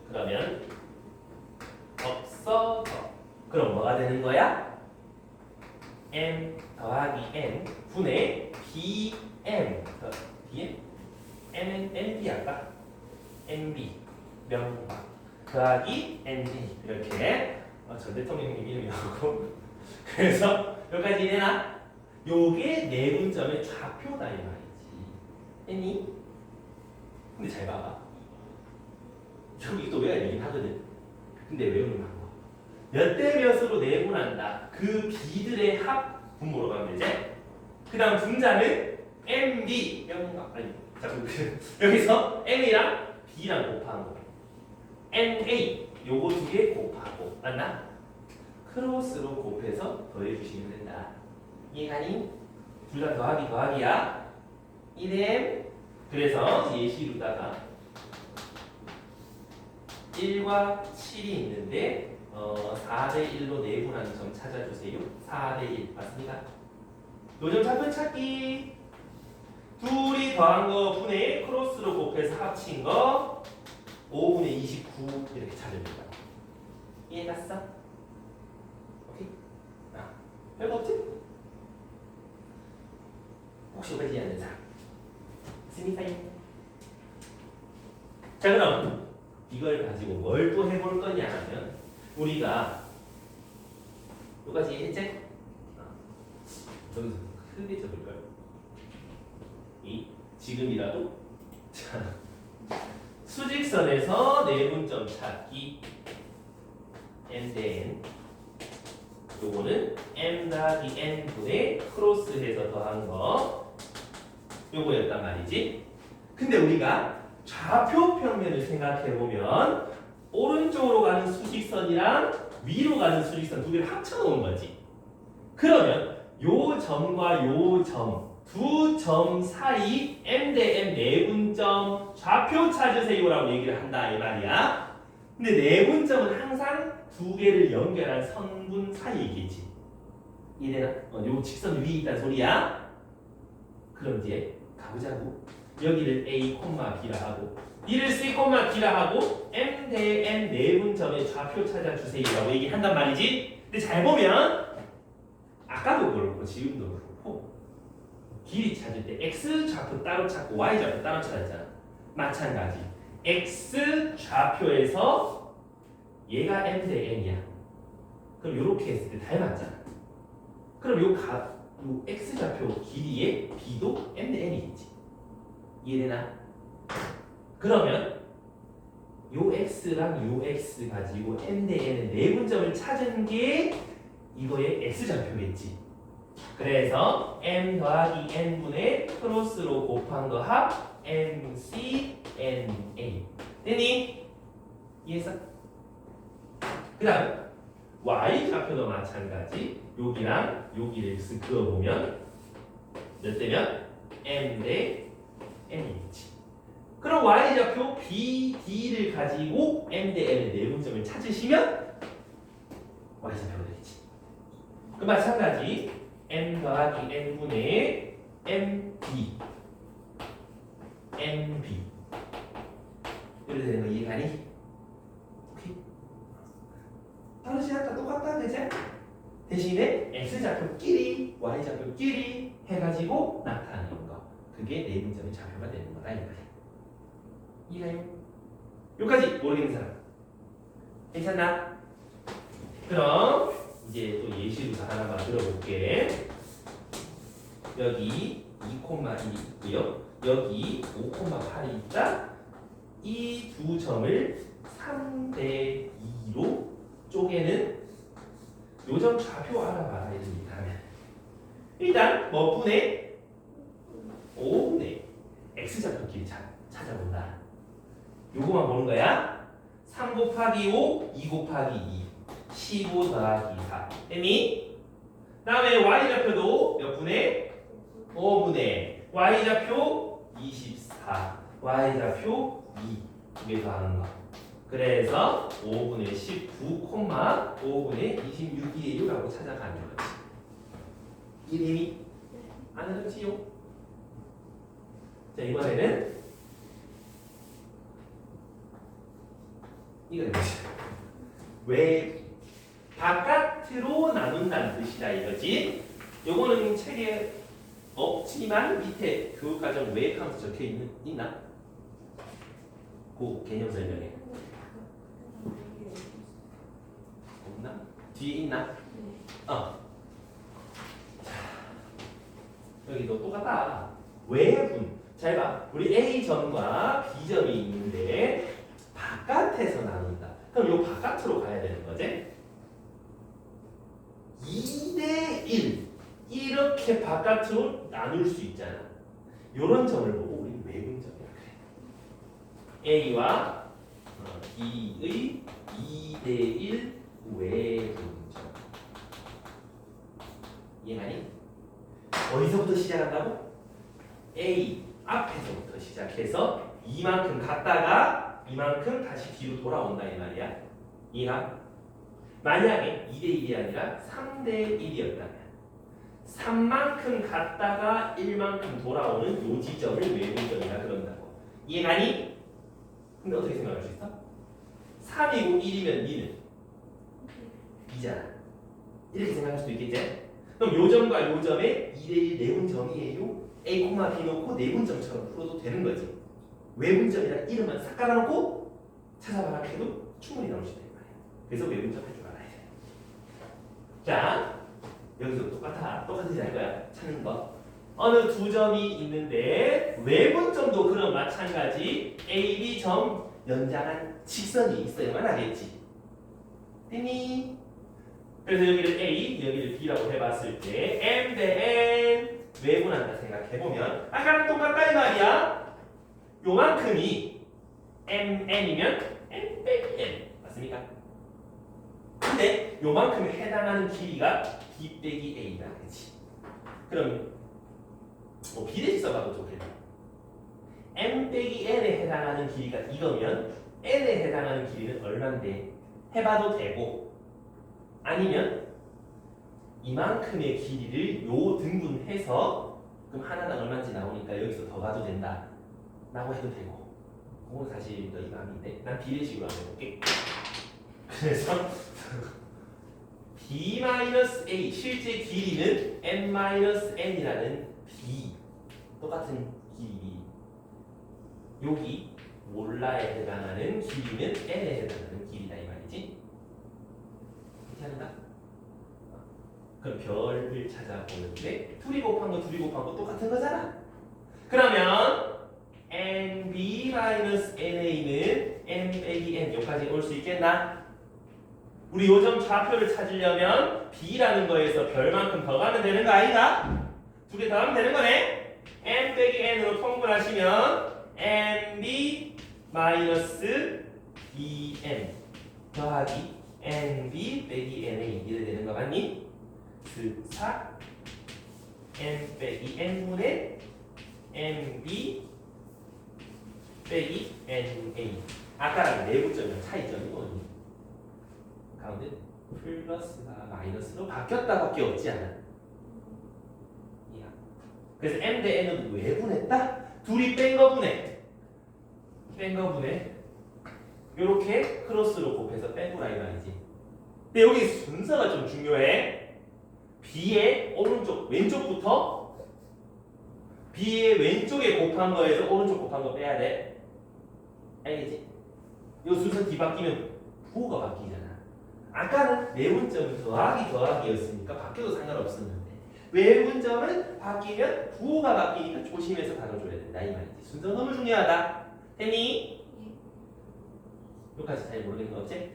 그러면 없어져. 그럼 뭐가 되는 거야? m 더하기 n 분의 bm bm n은 nb 할까? nb 명박 더하기 nd 이렇게 전 대통령님 이름이 나오고 그래서 여기까지 이해나? 요게 내분점의 좌표다 이 말이지. 했니? 근데 잘 봐봐. 여기 또 외워야 되긴 하거든. 근데 외우는 방법. 몇 대 몇으로 내분한다. 그 b들의 합 분모로 가면 되지. 그 다음 분자는 mb 명박 아니 자꾸 여기서 m이랑 b랑 곱한 거. na 요거 두 개 곱하고 맞나? 크로스로 곱해서 더해주시면 된다. 이해가니? 둘 다 더하기야. 이름 그래서 예시로다가 1과 7이 있는데 4대 1로 내분하는 점 찾아주세요. 4대 1 맞습니까? 요점 좌표 찾기. 둘이 더한 거 분의 크로스로 곱해서 합친 거 5분의 29 이렇게 찾아줍니다. 이해갔어? 오케이? 별거 없지? 혹시 여기까지 이해 안 되는 사람? 있습니까? 자 그럼 이걸 가지고 뭘 또 해볼 거냐 하면 우리가 여기까지 이해했지? 여기서 크게 적을까요? 지금이라도 자 수직선에서 내분점 찾기 n 대 n 요거는 m 더하기 n 분의 크로스해서 더한 거 요거였단 말이지. 근데 우리가 좌표 평면을 생각해 보면 오른쪽으로 가는 수직선이랑 위로 가는 수직선 두 개를 합쳐 놓은 거지. 그러면 요 점과 요 점 두 점 사이 m 대 n 내분점 좌표 찾으세요라고 얘기를 한다 이 말이야. 근데 내분점은 항상 두 개를 연결한 선분 사이이겠지. 이해되나? 요 직선 위에 있다는 소리야. 그럼 이제 가보자고. 여기를 a, b라 하고 이를 c, b라 하고 m 대 n 내분점의 좌표 찾아주세요라고 얘기한단 말이지. 근데 잘 보면 아까도 그렇고 지금도 그렇고 길이 찾을 때 x 좌표 따로 찾고 y 좌표 따로 찾았잖아. 마찬가지. x 좌표에서 얘가 m 대 n이야. 그럼 이렇게 했을 때 닮았잖아. 그럼 요 x 좌표 길이의 b도 m 대 n이겠지. 이해되나? 그러면 요 x랑 요 x 가지고 m 대 n의 내분점을 찾은 게 이거의 x 좌표겠지. 그래서 m 더하기 n분의 크로스로 곱한 거 합 mc na 됐니? 이해했어? 그 다음 y 좌표도 마찬가지. 여기랑 여기를 쓱 그어보면 몇 대면 m 대 n이겠지. 그럼 y 좌표 b, d를 가지고 m 대 n의 내분점을 찾으시면 y 좌표가 되겠지. 그 마찬가지 m 더하기 n분의 mb nb 이렇게 되는 거 이해가니? 오케이? 다르지 않다 똑같다 되지? 대신에 x 좌표끼리 y 좌표끼리 해가지고 나타나는 거 그게 내분점의 좌표가 되는 거다 이 말이야. 이해가요? 여기까지 모르겠는 사람 괜찮나? 그럼 이제 또 예시로 하나만 들어볼게. 여기 2,1이 있고요. 여기 5,8이 있다. 이 두 점을 3대 2로 쪼개는 요점 좌표 알아봐라 이렇게 하면 일단 뭐 분의 요거만 보는 거야. 3 곱하기 5, 2 곱하기 2. 15 더하기 4. 됐니? 다음에 y좌표도 몇 분의? 5분의. y좌표 24. y좌표 2. 두 개 더하는 거. 그래서 5분의 19, 5분의 26이에요라고 찾아가는 거지. 이름이 안 어렵지요? 자, 이번에는 이거 해보자. 왜 바깥으로 나눈다는 뜻이다 이거지? 요거는 책에 없지만 밑에 교육과정 왜 카운트 적혀 있나? 그 개념 설명에 없나? 뒤에 있나? 자, 여기도 똑같다. 외분. 잘 봐. 우리 A점과 B점이 있는데 바깥에서 나눈다. 그럼 요 바깥으로 가야 되는 거지? 2대 1 이렇게 바깥으로 나눌 수 있잖아. 요런 점을 보고 우리 외분점이라 그래. A와 B의 2대 1 외분점. 이해가니? 어디서부터 시작한다고? A 앞에서부터 시작해서 이만큼 갔다가 이만큼 다시 뒤로 돌아온다 이 말이야. 이해가? 만약에 2대 1이 아니라 3대 1이었다면 3만큼 갔다가 1만큼 돌아오는 요 지점을 외분점이라 그런다고. 이해가니? 근데 어떻게 생각할 수 있어? 3이고 1이면 2는 2잖아. 이렇게 생각할 수도 있겠지? 그럼 요 점과 요 점의 2대1 내분점이에요. A, B 놓고 내분점처럼 풀어도 되는 거지. 외분점이라는 이름만 싹 깔아놓고 찾아봐라 해도 충분히 나올 수 있단 말이야. 그래서 외분점 할 줄 알아야 돼. 자, 여기서 똑같은지 알 거야. 찾는 거. 어느 두 점이 있는데 외분점도 그런 마찬가지 A, B 점 연장한 직선이 있어야만 하겠지. 됐니? 그래서 여기를 A, 여기를 B라고 해봤을 때 M 대 N 외분한다 생각해보면 아까랑 똑같다 이 말이야. 요만큼이 MN이면 M 빼기 N 맞습니까? 근데 요만큼에 해당하는 길이가 B 빼기 A다 그치? 그럼 뭐 비례식 써봐도 좋겠네. M 빼기 N에 해당하는 길이가 이거면 N에 해당하는 길이는 얼만데 해봐도 되고 아니면 이만큼의 길이를 요 등분해서 그럼 하나당 얼마인지 나오니까 여기서 더 가도 된다 라고 해도 되고 그건 사실 너희 마음인데 난 비례식으로 한번 해볼게. 그래서 B-A 실제 길이는 N-N이라는 B 똑같은 길이 여기 몰라에 해당하는 길이는 N에 해당하는 길이다 이 말이지. 이렇게 한다? 그럼 별을 찾아보는데 둘이 곱한 거 똑같은 거잖아. 그러면 NB-NA는 N 빼기 N 여기까지 올 수 있겠나? 우리 요점 좌표를 찾으려면 B라는 거에서 별만큼 더 가면 되는 거 아닌가? 두 개 더 하면 되는 거네? N 빼기 N으로 통분하시면 NB 마이너스 BN 더하기 NB 빼기 NA 이래 되는 거 맞니? 그4 N 빼기 N분의 NB 빼기 NA 아까랑 내분점이랑 차이점이 뭐니? 가운데 플러스가 마이너스로 바뀌었다밖에 없지 않아. 이야. 그래서 M 대 N은 왜 분했다? 둘이 뺀 거 분해. 요렇게 크로스로 곱해서 뺀 거라 이 말이지. 근데 여기 순서가 좀 중요해. B의 오른쪽 왼쪽부터 B의 왼쪽에 곱한 거에서 오른쪽 곱한 거 빼야 돼. 알겠지? 이 순서 뒤바뀌면 부호가 바뀌잖아. 아까는 내분점은 더하기였으니까 바뀌어도 상관없었는데 외분점은 바뀌면 부호가 바뀌니까 조심해서 다뤄줘야 된다 이 말이지. 순서 너무 중요하다. 됐니? 여기까지 잘 모르겠는 거 없지?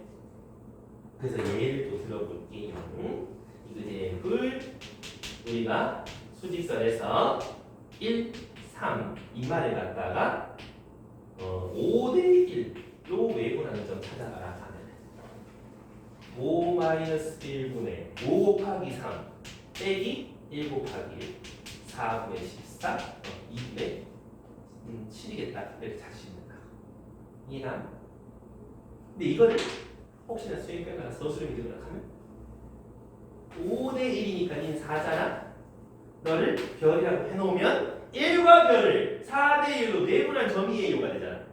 그래서 예를 또 들어볼게요. 이그제플 우리가 수직선에서 1, 3 이마를 갖다가 5대 1 요 외분하는 점 찾아가라 하면 5 마이너스 1분의 5 곱하기 3 빼기 1 곱하기 1 4분의 14 2분의 7이겠다 이렇게 잘 씹는다. 이해나? 근데 이거를 혹시나 수행평가나 서술형이 되거나 하면 5대 1이니까 닌 4잖아. 너를 별이라고 해놓으면 1과 별을 4대 1로 내분한 점이 A요가 되잖아.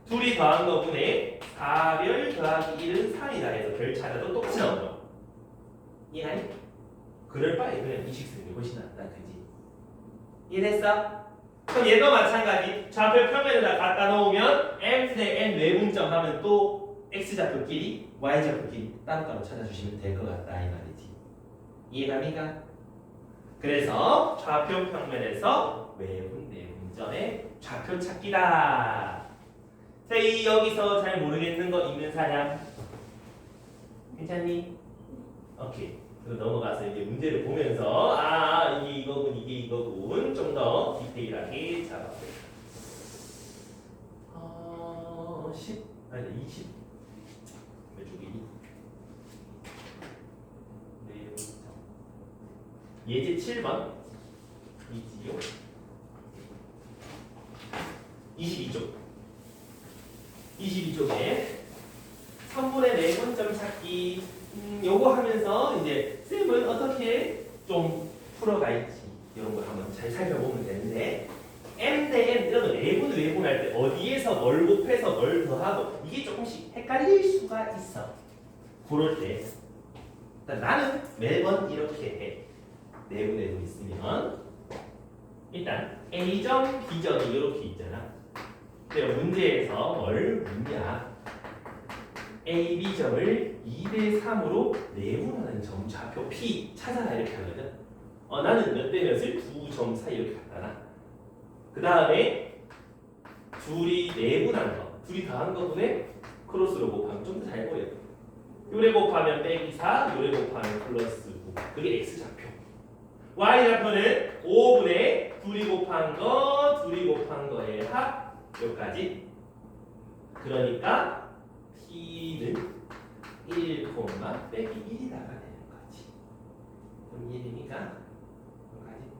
둘이 더한 거분의 4별 더하기 1은 3이다 해서 별 찾아도 똑같이 나오는 거야. 이해하니? 그럴 바에 그냥 이식 쓰는 게 훨씬 낫다. 그지? 이해됐어? 그럼 얘도 마찬가지. 좌표 평면에다 갖다 놓으면 M대 N 외분점 하면 또 X좌표끼리 Y좌표끼리 따로따로 찾아주시면 될 것 같다 이 말이지. 이해갑니까? 그래서 좌표 평면에서 외분 내분점의 좌표 찾기다. 세이 여기서 잘 모르겠는 거 있는 사람? 괜찮니? 오케이. 그럼 넘어가서 이제 문제를 보면서 이게 이거군 이게 이거군 좀 더 디테일하게 잡아볼게요. 10 아니 20 몇 쪽이니? 예제 7번 이지요. 22쪽에 3분의 내분점 찾기 요거 하면서 이제 쌤은 어떻게 좀 풀어갈지 이런 걸 한번 잘 살펴보면 되는데 M 대 N 이런 내분 외분할 때 어디에서 뭘 곱해서 뭘 더하고 이게 조금씩 헷갈릴 수가 있어. 그럴 때 나는 매번 이렇게 해. 내분 외분 있으면 일단 A점 B점이 이렇게 있잖아. 근데 문제에서 뭘 묻냐? A, B점을 2대 3으로 내분하는 점 좌표 P 찾아라 이렇게 하거든. 나는 몇 대 몇을 두 점 사이 이렇게 갖다 놔. 그 다음에 둘이 내분한 거, 둘이 더한 거분에 크로스로 곱하면 좀 더 잘 보여. 요래 곱하면 빼기 4, 요래 곱하면 플러스 9. 그게 X좌표. Y좌표는 5분의 둘이 곱한 거의 합 여기까지. 그러니까 P는 1, 빼기 1이다가 되는 거지. 그럼 이해되니까 여기까지.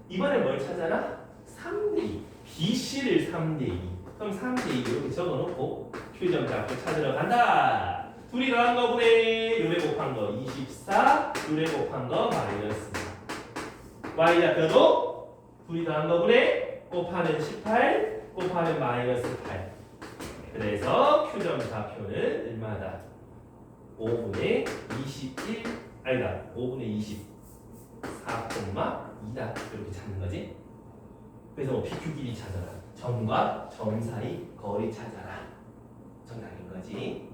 이번에 뭘 찾아라? 3대 2. BC를 3대 2. 그럼 3대 2 이렇게 적어놓고 Q점 좌표 찾으러 간다. 둘이 더한 거분의 요래 곱한 거 24, 요래 곱한 거 마이너스 4. Y좌표도 둘이 더한 거분의 곱하면 18, 곱하면 마이너스 8. 그래서 Q점 좌표는 얼마다? 5분의 21, 아니다. 5분의 24,2다. 이렇게 찾는 거지. 그래서 PQ 길이 찾아라. 점과 점 사이 거리 찾아라. 정답인 거지.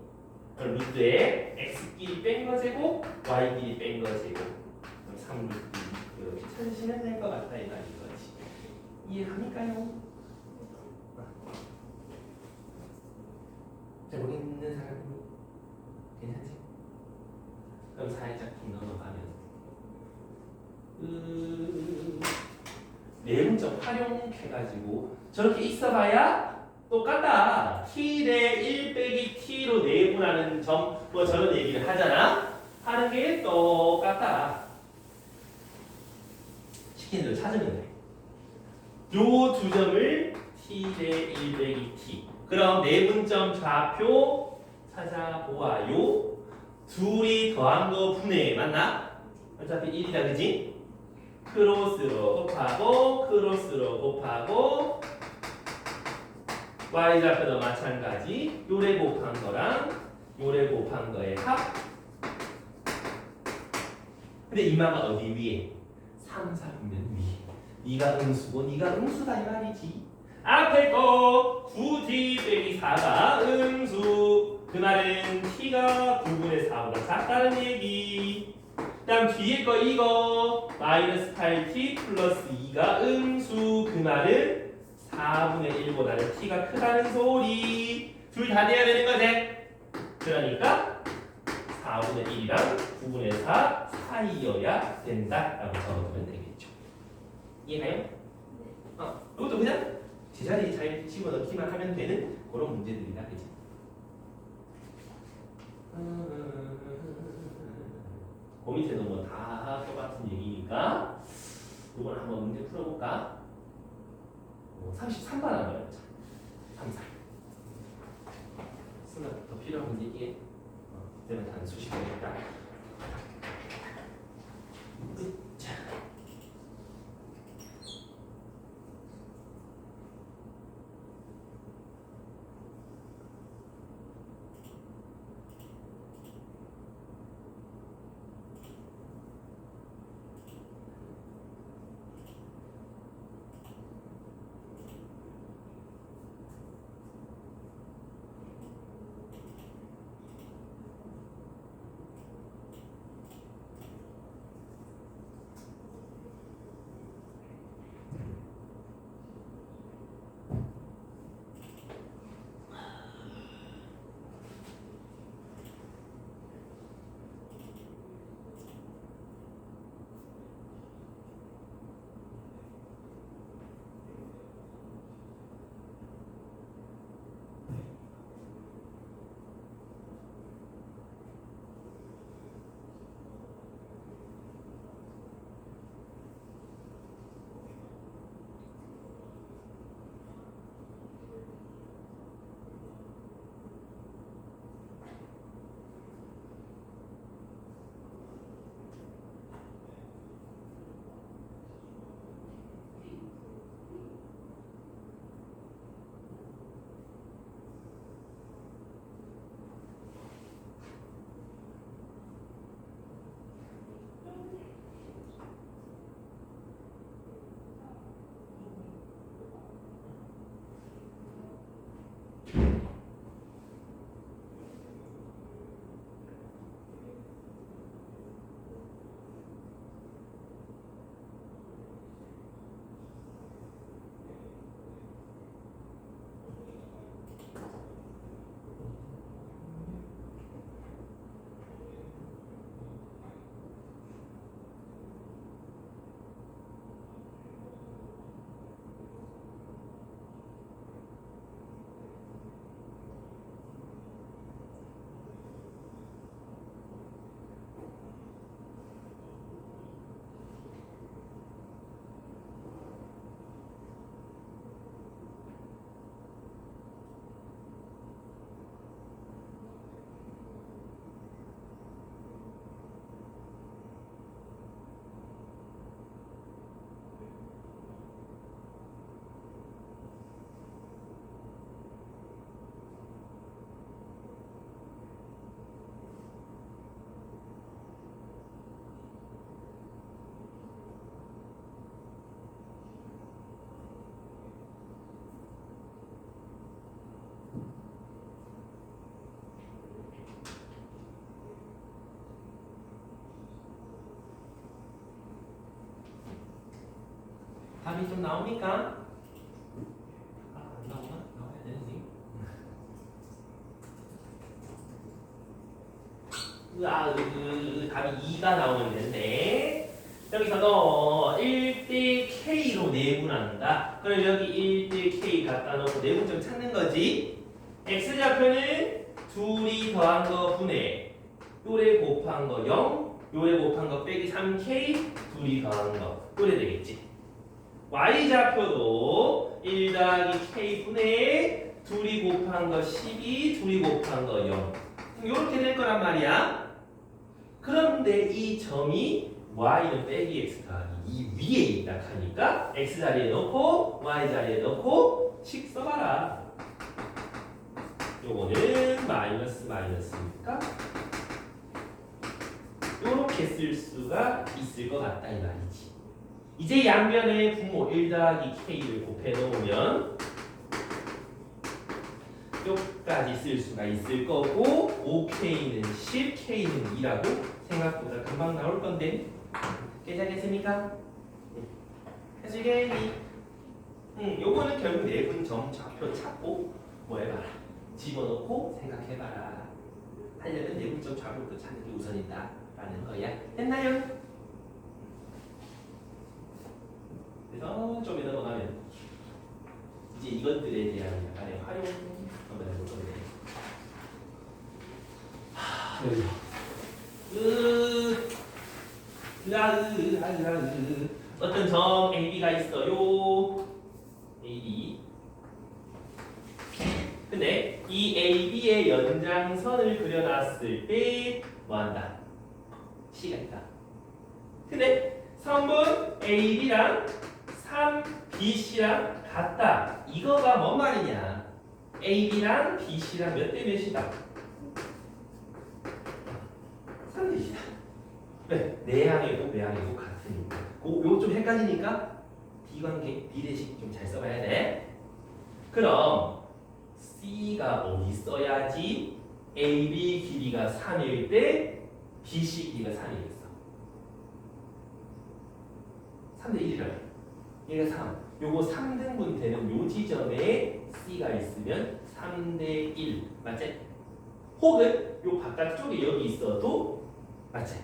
루트에 x끼리 뺀 거 제곱, y끼리 뺀 거 제곱, 3루트 이렇게 찾으시면 될 것 같다 이 말인 거지. 이해합니까요? 잘 모르겠는 사람 괜찮지? 그럼 살짝 좀 넘어가면 내분점 활용해가지고 저렇게 있어봐야 똑같다. t 대 1 빼기 t로 내분하는 점 뭐 저런 얘기를 하잖아. 하는 게 똑같다. 시키는 대로 찾으면 돼. 요 두 점을 t 대 1 빼기 t. 그럼 내분점 좌표 찾아보아요. 둘이 더한 거 분해 맞나? 어차피 1이다 그지? 크로스로 곱하고 y좌표도 마찬가지. 요래 곱한 거랑 요래 곱한 거의 합. 근데 이마가 어디 위에? 3, 4분면 위에. 네가 음수고 네가 음수다 이 말이지. 앞에 거 9t 빼기 4가 음수. 그 말은 t가 9분의 4보다 작다는 얘기. 그 다음 뒤에 거 이거 마이너스 8t 플러스 2가 음수. 그 말은 4분의 1보다는 t가 크다는 소리. 둘 다 돼야 되는 거지. 그러니까 4분의 1이랑 9분의 4 사이여야 된다라고 적어두면 되겠죠. 이해가요? 이것도 그냥 제자리에 잘 집어넣기만 하면 되는 그런 문제들이다, 그지? 그 밑에는 뭐 다 똑같은 얘기니까 이번 한번 문제 풀어볼까? 33번 한번 해보자. 33. 쓰나 더 필요한 문제 이게 그때는 단수식 되겠다. 자. 답이 좀 나옵니까? 안 나오나? 나와야 되는데. 답이 2가 나오면 되는데 여기서 너 1대 K로 내분한다. 그럼 여기 1대 K 갖다 놓고 내분점 찾는 거지. X좌표는 둘이 더한 거 분의 요래 곱한 거 0, 요래 곱한 거 빼기 3K 둘이 더한 거 요래 되겠지. Y좌표도 1 더하기 K분의 둘이 곱한 거 12, 둘이 곱한 거 0. 이렇게 될 거란 말이야. 그런데 이 점이 Y는 빼기 X 더하기 이 위에 있다 하니까 X 자리에 넣고 Y 자리에 넣고 식 써봐라. 요거는 마이너스니까 요렇게 쓸 수가 있을 것 같다 이 말이지. 이제 양변에 분모 1 더하기 K를 곱해 놓으면 요까지 쓸 수가 있을 거고 5K는 10, K는 2라고 생각보다 금방 나올 건데 깨자겠습니까? 해주겠니? 요거는 결국 내분점 좌표 찾고 뭐 해봐라 집어넣고 생각해봐라. 하려면 내분점 좌표부터 찾는 게 우선이다 라는 거야. 됐나요? 그래서 좀 이따 넘어가면 이것들에 대한 약간의 활용 한번 해볼 건데. 어떤 점 AB가 있어요. AB. 근데 이 AB의 연장선을 그려놨을 때 뭐한다? C가 있다. 근데 성분 AB랑 3BC랑 같다. 이거가 뭔 말이냐? AB랑 BC랑 몇 대 몇이다? 3대이다. 왜? 내항이고 외항이고 같으니까. 요거 좀 헷갈리니까 비관계, 비례식 좀 잘 써봐야 돼. 그럼 C가 어디 써야지 AB 길이가 3일 때 BC 길이가 3이겠어. 3대 1이라고. 얘가 3. 요거 3등분 되는 요 지점에 C가 있으면 3대 1. 맞지? 혹은 요 바깥쪽에 여기 있어도 맞지?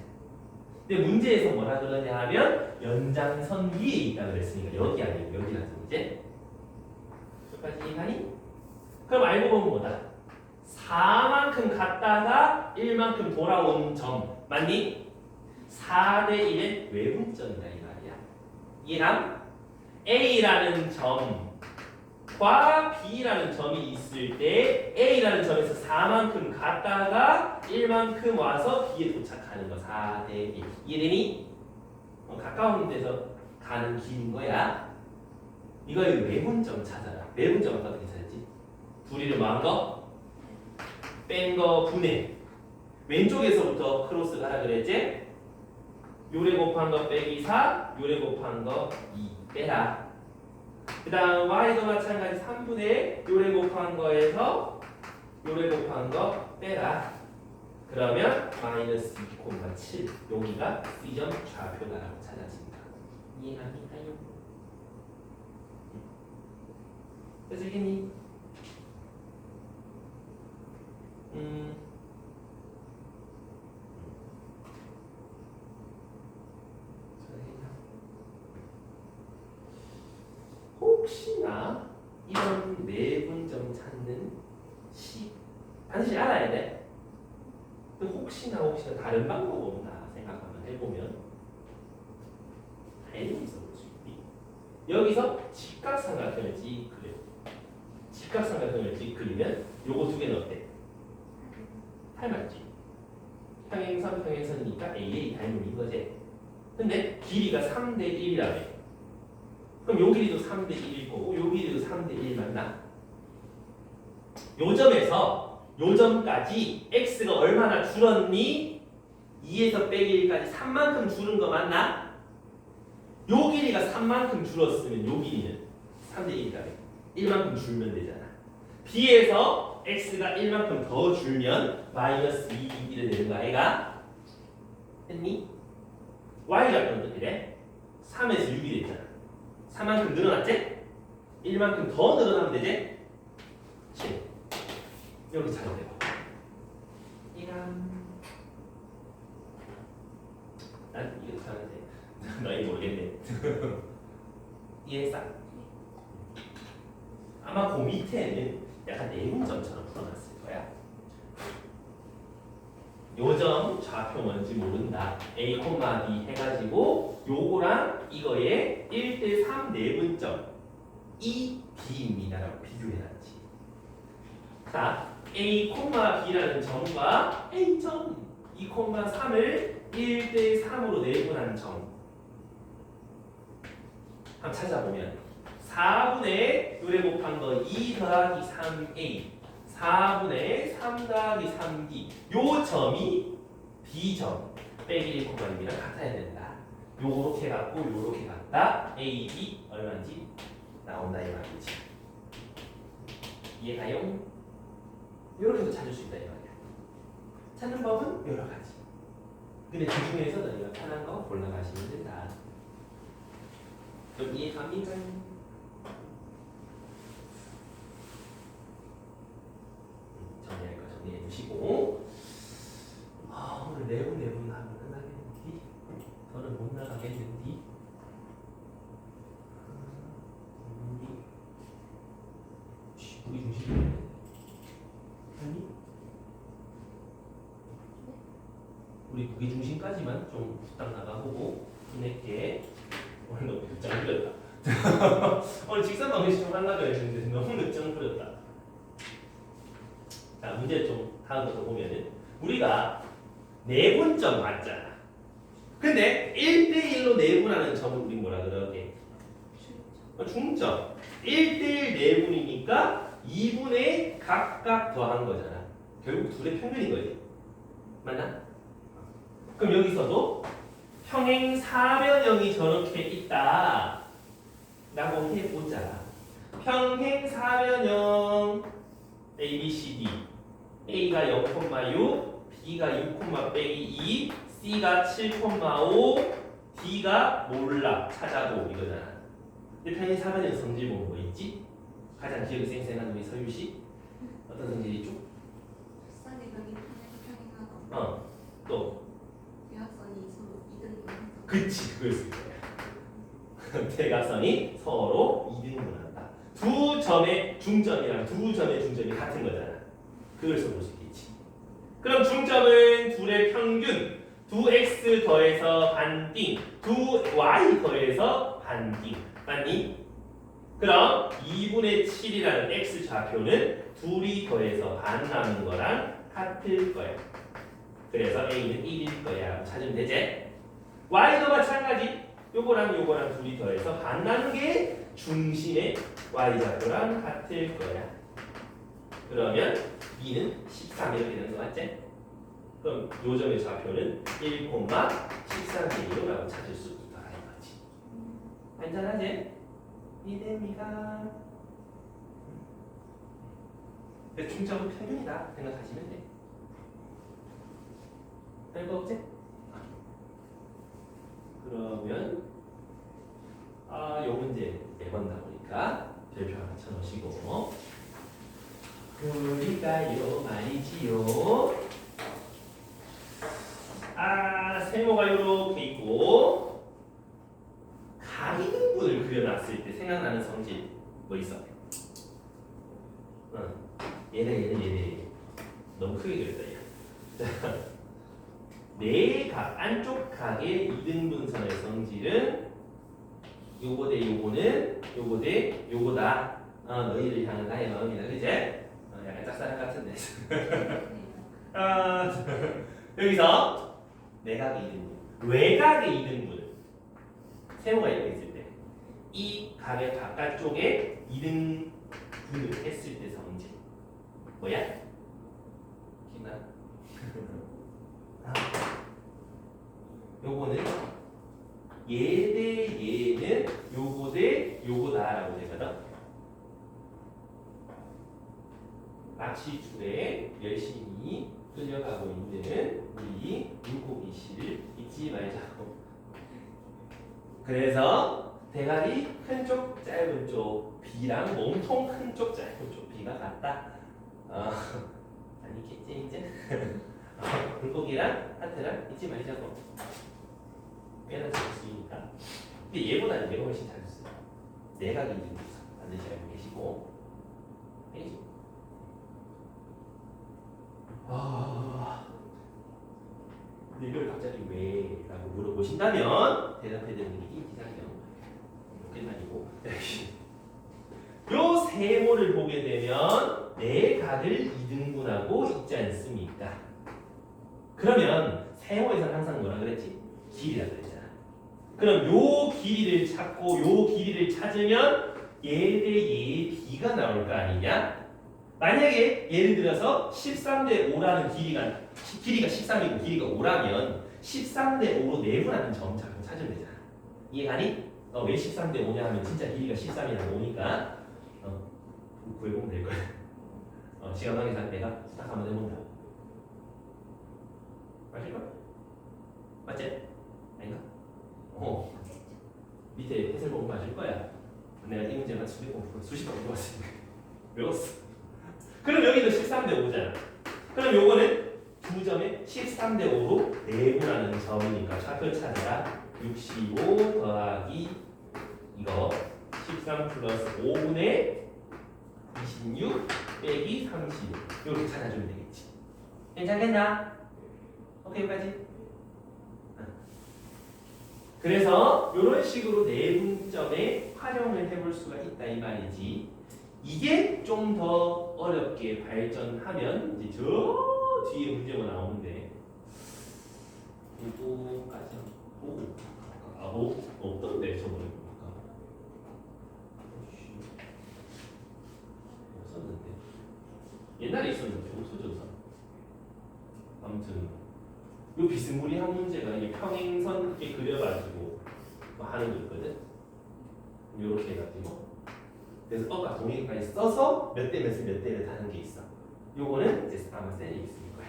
근데 문제에서 뭐라 그러냐 하면 연장선 위에 있다 그랬으니까 여기 아니고 여기라서 이제 여기까지 이해하니? 그럼 알고 보면 뭐다? 4만큼 갔다가 1만큼 돌아온 점 맞니? 4대 1의 외분점이다 이 말이야. 이해함? A라는 점과 B라는 점이 있을 때 A라는 점에서 4만큼 갔다가 1만큼 와서 B에 도착하는 거 4대 1. 이해되니? 가까운 데서 가는 길인 거야. 이거의 외분점 찾아라. 외분점 어떻게 찾았지? 둘이를 뭐한 거? 뺀 거 분해. 왼쪽에서부터 크로스 가라 그랬지? 요래 곱한 거 빼기 4, 요래 곱한 거 2 빼라. 그 다음 y도 마찬가지 3분의 요래 곱한 거에서 요래 곱한 거 빼라. 그러면 마이너스 2,7 여기가 C점 좌표다라고 찾아집니다. 이해합니까요? 되겠니? 혹시나 이런 내분점 찾는 시 반드시 알아야 돼. 또 혹시나 다른 방법 없나 생각 한번 해보면 다행히 써볼 수 있니? 여기서 직각삼각형을 그려. 직각삼각형을 그리면 요거 두 개는 어때? 닮았지? 평행선이니까 AA 닮은 거지. 근데 길이가 3대 1이라며. 그럼 요 길이도 3대 1일 거고 요 길이도 3대 1 맞나? 요 점에서 요 점까지 x가 얼마나 줄었니? 2에서 빼기 1까지 3만큼 줄은 거 맞나? 요 길이가 3만큼 줄었으면 요 길이는 3대 1이라며 1만큼 줄면 되잖아. b에서 x가 1만큼 더 줄면 마이너스 2이래 되는 거 아이가? 했니? y 잡으면 어떻게 돼? 3에서 6이 됐잖아. 3만큼 늘어났지? 1만큼 더 늘어나면 되지? 7 이렇게 잘 돼요. 난 이거 잘하는데 너희 모르겠네. 이해했어? 아마 그 밑에는 약간 내분점처럼 풀어놨을 거야. 요점 좌표 뭔지 모른다. A, B 해가지고 요거랑 이거의 1대3 내분점 E, B입니다라고 비교해놨지. 자, A, B라는 점과 A점 2,3을 1대3으로 내분한 점 한번 찾아보면 4분의 요래 곱한 거 2 더하기 3A 4분의 3 더하기 3B 요 점이 B점 빼기 1,2랑 같아야 된다. 요렇게 갖고 요렇게 갖다 A, B 얼마인지 나온다 이 말이지. 이해가요? 요렇게도 찾을 수 있다 이 말이야. 찾는 법은 여러 가지. 근데 그 중에서 너희가 편한 거 골라가시면 된다. 좀 이해갑니까? 정리할 거 정리해 주시고. 오늘 내분 하면 끝나겠는디? 더는 못 나가겠는디? 늦장 부렸다. 오늘 직선 방식 좀 하려고 했는데 너무 늦장 부렸다. 자, 문제 좀 다음부터 보면은 우리가 내분점 맞잖아. 근데 1대1로 내분하는 점을 우리 뭐라 그러게? 중점. 1대1 내분이니까 2분의 각각 더한 거잖아. 결국 둘의 평균인 거지. 맞나? 그럼 여기서도 평행 사변형이 저렇게 있다 라고 해보자. 평행 사변형 A, B, C, D A가 0,6 B가 6,2 C가 7,5 D가 몰라 찾아보 이거잖아. 근데 평행 사변형 성질 보면 뭐 있지? 가장 기억이 쌩쌩한 우리 서유씨 어떤 성질이 있죠? 사대각이 평행하고 또 대각선이 서로 이등분. 그치 그거였을 거야. 대각선이 서로 이등분한다. 두 점의 중점이랑 두 점의 중점이 같은 거잖아. 그걸 써볼 수 있겠지. 그럼 중점은 둘의 평균, 두 x 더해서 반띵, 두 y 더해서 반띵. 맞니? 그럼 2분의 7이라는 x 좌표는 둘이 더해서 반 나눈 거랑 같을 거야. 그래서 a는 1일 거야. 찾으면 되지? y도 마찬가지. 요거랑 둘이 더해서 반 나눈 게 중심의 y 좌표랑 같을 거야. 그러면 b는 13 이렇게 되는 거 맞지? 그럼 요 점의 좌표는 1,13이라고 찾을 수 있다는 거지. 간단하지? 이됩니다. 중점은 평균이다 생각하시면 돼. 별거 없지? 그러면 요 문제 내본다 보니까 별표 하나 쳐놓으시고 우리가요 말이지요. 세모가 이렇게 있고 각이등분을 그려놨을 때 생각나는 성질 뭐 있어? 얘네 너무 크게 그렸다 얘. 네 각 안쪽 각의 이등분선의 성질은 요거 대 요거는 요거 대 요거다. 너희를 향한 나의 마음이다, 그지? 약간 짝사랑 같은데. 여기서 내각의 이등분, 외각의 이등분, 세모가 이렇게 있을 때 이 각의 바깥쪽에 이등분을 했을 때 성질 뭐야? 기나? 요거는 얘 대 얘는 요거 대 요거다라고 되거든. 마치 줄에 열심히 끌려가고 있는 우리 물고기 씨를 잊지 말자고. 그래서 대가리 큰 쪽 짧은 쪽 B랑 몸통 큰 쪽 짧은 쪽 B가 같다. 아니겠지 이제? 물고기랑 하트랑 잊지 말자고. 꽤나 잘 쓰이니까. 근데 얘보다는 얘가 훨씬 잘 써요. 내각이 있는 거죠. 반드시 알고 계시고. 알겠지? 근데 이걸 갑자기 왜? 라고 물어보신다면 대답해드리는 게 기상형. 끝만이고. 요 세모를 보게 되면 네 각을 이등분하고 있지 않습니까? 그러면 세모에서는 항상 뭐라 그랬지? 길이라 그랬잖아. 그럼 요 길이를 찾고 요 길이를 찾으면 얘 대 얘의 B가 나올 거 아니냐? 만약에 예를 들어서 13대 5라는 길이가 13이고 길이가 5라면 13대 5로 내분하는 점 찾으면 되잖아. 이해가니? 왜 13대 5냐 하면 진짜 길이가 13이라고 오니까 구해보면 될 거야. 시간 관계상 내가 부탁 한번 해본다. 맞을까? 맞지? 아닌가? 밑에 해설 보면 맞을 거야. 내가 이 문제만 수십 번 해봤으니까 외웠어. 그럼 여기도 13대 5잖아. 그럼 요거는 두 점에 13대 5로 내분하는 점이니까 좌표 찾아라. 65 더하기 이거 13 플러스 5분의 26 빼기 36 이렇게 찾아주면 되겠지. 괜찮겠나? 오케이 여기까지. 그래서 이런 식으로 내분점 시점에 활용을 해볼 수가 있다 이 말이지. 이게 좀 더 어렵게 발전하면 이제 저 뒤에 문제가 나오는데 이거까지 하고 없던데 저번에 보니까 없었는데 옛날에 있었는데 없어져서 아무튼 요 비스무리한 문제가 이게 평행선 이렇게 그려가지고 뭐 하는 거 있거든. 요렇게 해가지고 그래서 어가 동일까지 써서 몇 대 몇을 하는 게 있어. 요거는 이제 아마 셀이 있을 거야.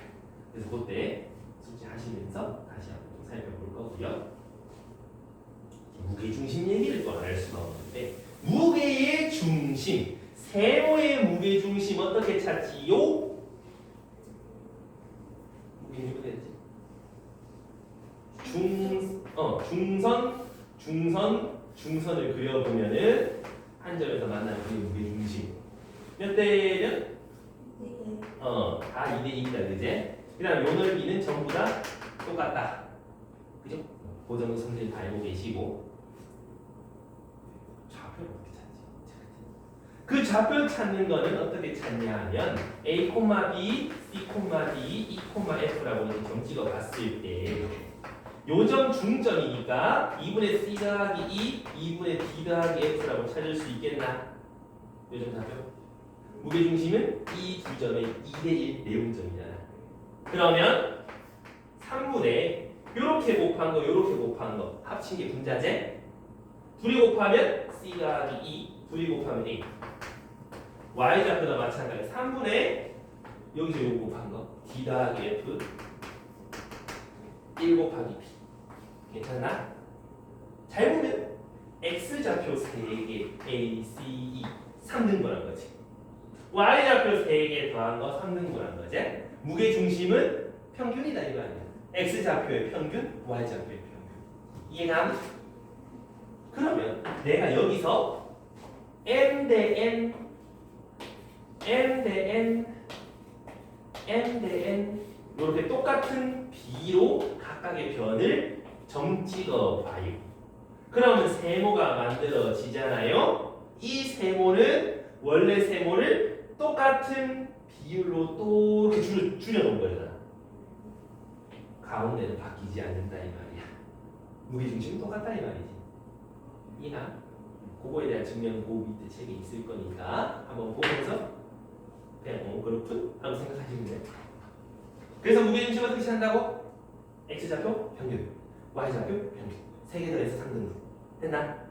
그래서 그때 숙제 하시면서 다시 한번 좀 살펴볼 거고요. 무게중심 얘기를 또 안 할 수가 없는데 무게의 중심, 세모의 무게중심 어떻게 찾지요? 무게중심 어떻게 찾지? 중선을 그려보면은 한 점에서 만나는 그 무게중심 몇 대면? 다 2대 2다 그제? 그 다음 요 넓이는 전부 다 똑같다 그죠? 그 정도 성질 다 알고 계시고 좌표를 어떻게 찾지? 그 좌표 찾는 거는 어떻게 찾냐 하면 A, B, C, D, E, F라고 이렇게 점 찍어 봤을 때 요점 중점이니까 2분의 C 더하기 2, 2분의 D 더하기 F라고 찾을 수 있겠나? 요점 좌표? 무게중심은 이 두 점의 2대1 내용점이잖아. 그러면 3분의 요렇게 곱한 거 요렇게 곱한 거 합친 게 분자제? 둘이 곱하면 C 더하기 2, 둘이 곱하면 A. Y좌표도 마찬가지. 3분의 여기서 요거 곱한 거 D 더하기 F 1 곱하기 B. 괜찮나? 잘 보면 X좌표 3개 A, C, E 3등분한 거지. Y좌표 3개 더한 거 3등분한 거지. 무게중심은 평균이다 이거 아니야. X좌표의 평균, Y좌표의 평균. 이해가? 그러면 내가 여기서 M 대 N, M 대 N, M 대 N 이렇게 똑같은 B로 각각의 변을 점 찍어 봐요. 그러면 세모가 만들어지잖아요. 이 세모는 원래 세모를 똑같은 비율로 또 이렇게 줄여놓은 거잖아. 가운데는 바뀌지 않는다 이 말이야. 무게중심은 똑같다 이 말이지. 이나 그거에 대한 증명은 그 밑에 책에 있을 거니까 한번 보면서 그냥 그렇군 하고 생각하시면 돼. 그래서 무게중심 어떻게 찾는다고? X좌표 평균, Y좌표 평균. 세 개 더해서 3등분. 됐나?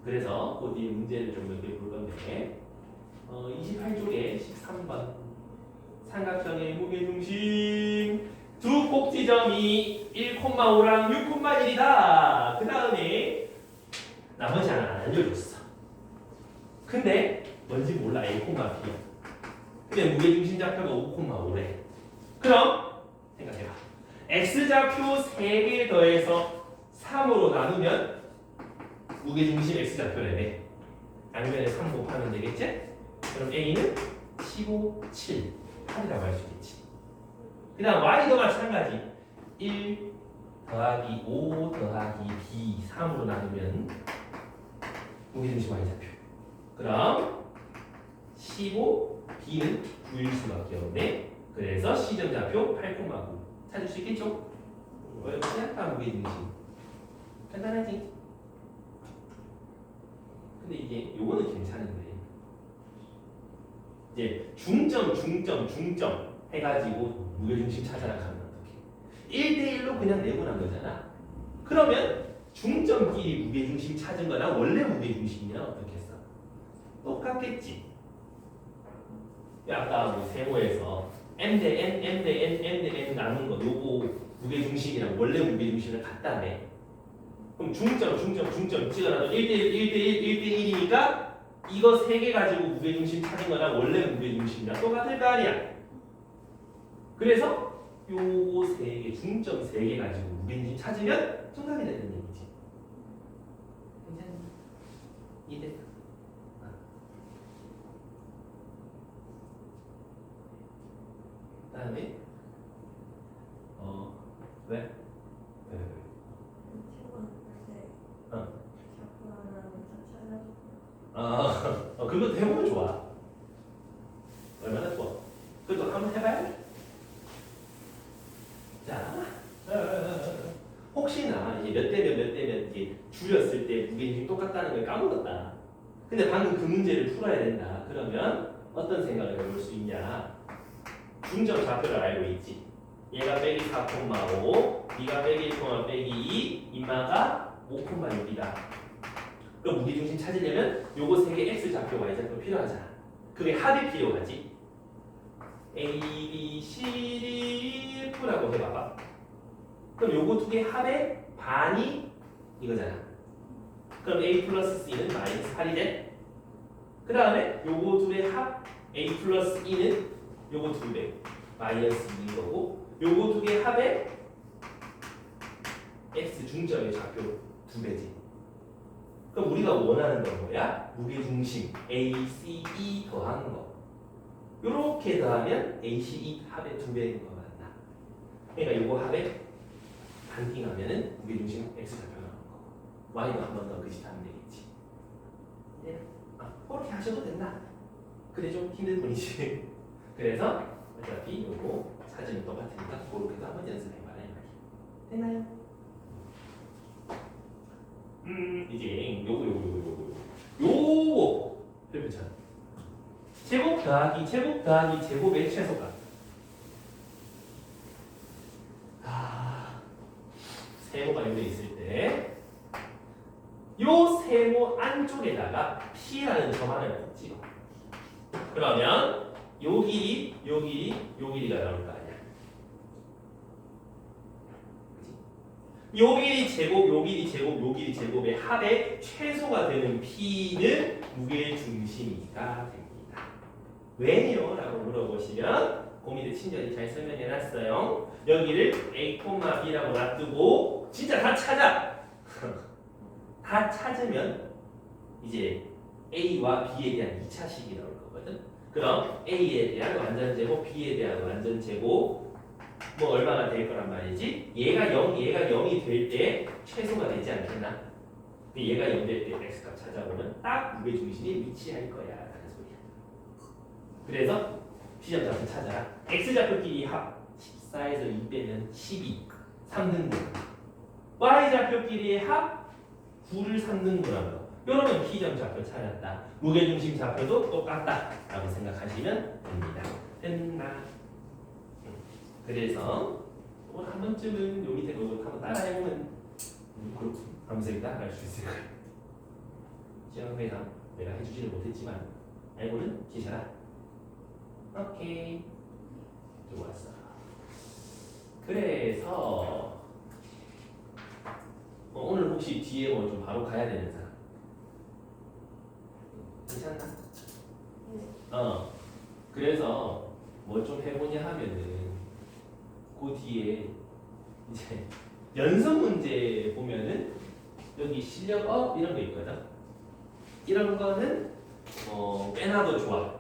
그래서 그 뒤에 문제를 좀 몇 개 볼 건데 28쪽에 13번 삼각형의 무게중심 두 꼭지점이 1,5랑 6,1이다. 그 다음에 나머지 하나 안 알려줬어. 근데 뭔지 몰라. A, B야. 근데 무게중심 좌표가 5,5래. 그럼 생각해봐. X좌표 3개 더해서 3으로 나누면 무게중심 X좌표래네. 양면에 3 곱하면 되겠지? 그럼 A는 15, 7 8이라고 할 수 있겠지. 그 다음 Y도 마찬가지. 1 더하기 5 더하기 B 3으로 나누면 무게중심 Y좌표. 그럼 15, B는 9일 수밖에 없네. 그래서 C점좌표 8,9 찾을 수 있겠죠? 어렵지 않다 무게중심. 간단하지? 근데 이게 요거는 괜찮은데 이제 중점 해가지고 무게중심 찾아라 하면 어떡해? 1대1로 그냥 내보낸 거잖아. 그러면 중점끼리 무게중심 찾은 거나 원래 무게중심이랑 어떻게 했어? 똑같겠지. 아까 뭐 세모에서 M 대 N, M 대 N, M 대 N 나눈 거 요거 무게중심이랑 원래 무게중심을 같다며. 그럼 중점 찍어놔도 1대1, 1대1, 1대1이니까 이거 3개 가지고 무게중심 찾은 거랑 원래 무게중심이랑 똑같을 거 아니야. 그래서 요거 3개, 중점 3개 가지고 무게중심 찾으면 정답이 되는 얘기지. 괜찮니? 이해? 그 다음에 왜? 친구한테 그것도 해보면 좋아. 얼마나 좋아. 그것도 한번 해봐요. 자, 혹시나 이게 몇 대면 몇 대면 이게 줄였을 때 무게중심이 똑같다는 걸 까먹었다. 근데 방금 그 문제를 풀어야 된다. 그러면 어떤 생각을 해볼 수 있냐? 중점 좌표를 알고 있지. 얘가 빼기 4,5, B가 빼기 1, 빼기 2, 인마가 5,6이다. 그럼 무게중심 찾으려면 요거 세 개 X 좌표, Y 좌표 필요하잖아. 그게 합이 필요하지. A, B, C, D, F라고 해봐봐. 그럼 요거 두 개 합의 반이 이거잖아. 그럼 A 플러스 C는 마이너스 8이 돼. 그 다음에 요거 둘의 합 A 플러스 E는 요거 두 배 마이너스 2인 거고, 요거 두 개 합의 X 중점의 좌표 두 배지. 그럼 우리가 원하는 건 뭐야? 무게중심 A, C, E 더하는 거. 요렇게 더하면 A, C, E 합의 두 배인 거 맞나? 그러니까 요거 합의 반띵하면은 무게중심 X 좌표 나오는 거. Y는 한 번 더 그 짓 하면 되겠지. 네. 그렇게 하셔도 된다. 근데 좀 힘든 분이지. 그래서 어차피 요거 사진은 똑같으니까 그렇게도 한번 연습해봐라 이 말이야. 됐나요? 이제 요거 해보자. 제곱 더하기 제곱의 최소값. 세모가 여기 있을 때 요 세모 안쪽에다가 P라는 점 하나를 꼭 찍어. 그러면 요 길이, 요 길이, 요 길이가 나올 거 아니야. 그치? 요 길이 제곱, 요 길이 제곱, 요 길이 제곱의 합의 최소가 되는 P는 무게 중심이가 됩니다. 왜요? 라고 물어보시면 고민을 친절히 잘 설명해 놨어요. 여기를 A, B라고 놔두고 진짜 다 찾아. 다 찾으면 이제 A와 B에 대한 2차식이 나올 거거든. 그럼 A에 대한 완전제곱, B에 대한 완전제곱 뭐 얼마가 될 거란 말이지. 얘가 0, 얘가 0이 될 때 최소가 되지 않겠나? 얘가 0 될 때 X값 찾아보면 딱 무게중심이 위치할 거야 라는 소리야. 그래서 P점 좌표 찾아라. X좌표끼리 합 14에서 2 빼면 12 3등분, Y좌표끼리의 합 9를 3등분하고, 이러면 P점 좌표 찾았다. 무게중심 좌표도 똑같다 라고 생각하시면 됩니다. 됐나? 그래서 오늘 한 번쯤은 요 밑에 거도 한번 따라해보면 그렇군 하면서 따라할 수 있을 거예요. 시험회가 내가 해주지를 못했지만 알고는 계셔라. 오케이, 좋았어. 그래서 오늘 혹시 뒤에 뭐 좀 바로 가야 되는 사람 괜찮나? 그래서 뭐 좀 해보냐 하면은 그 뒤에 이제 연습 문제 보면은 여기 실력업 이런 거 있거든. 이런 거는 빼놔도 좋아.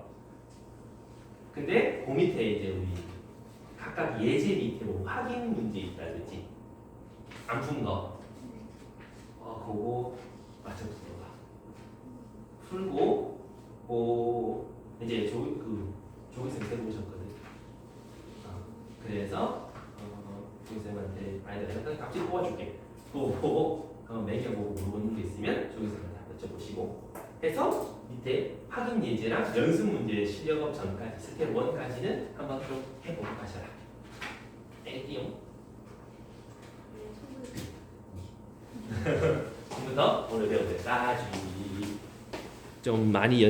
근데 그 밑에 이제 우리 각각 예제 밑에 뭐 확인 문제 있다 그랬지? 안 푼 거. 그거 맞춰 풀어봐. 풀고 이제 조기쌤 해보셨거든. 그래서 조기쌤한테 내가 값지 뽑아줄게. 그거 보고 매겨보고 물어보는 게 있으면 조기쌤한테 여쭤보시고 해서 밑에 확인 예제랑 연습 문제 실력업 전까지 스텝 1까지는 한번 좀 해보고 가셔라. 땡띠용. 지금부터 오늘 배울 때까지 좀 많이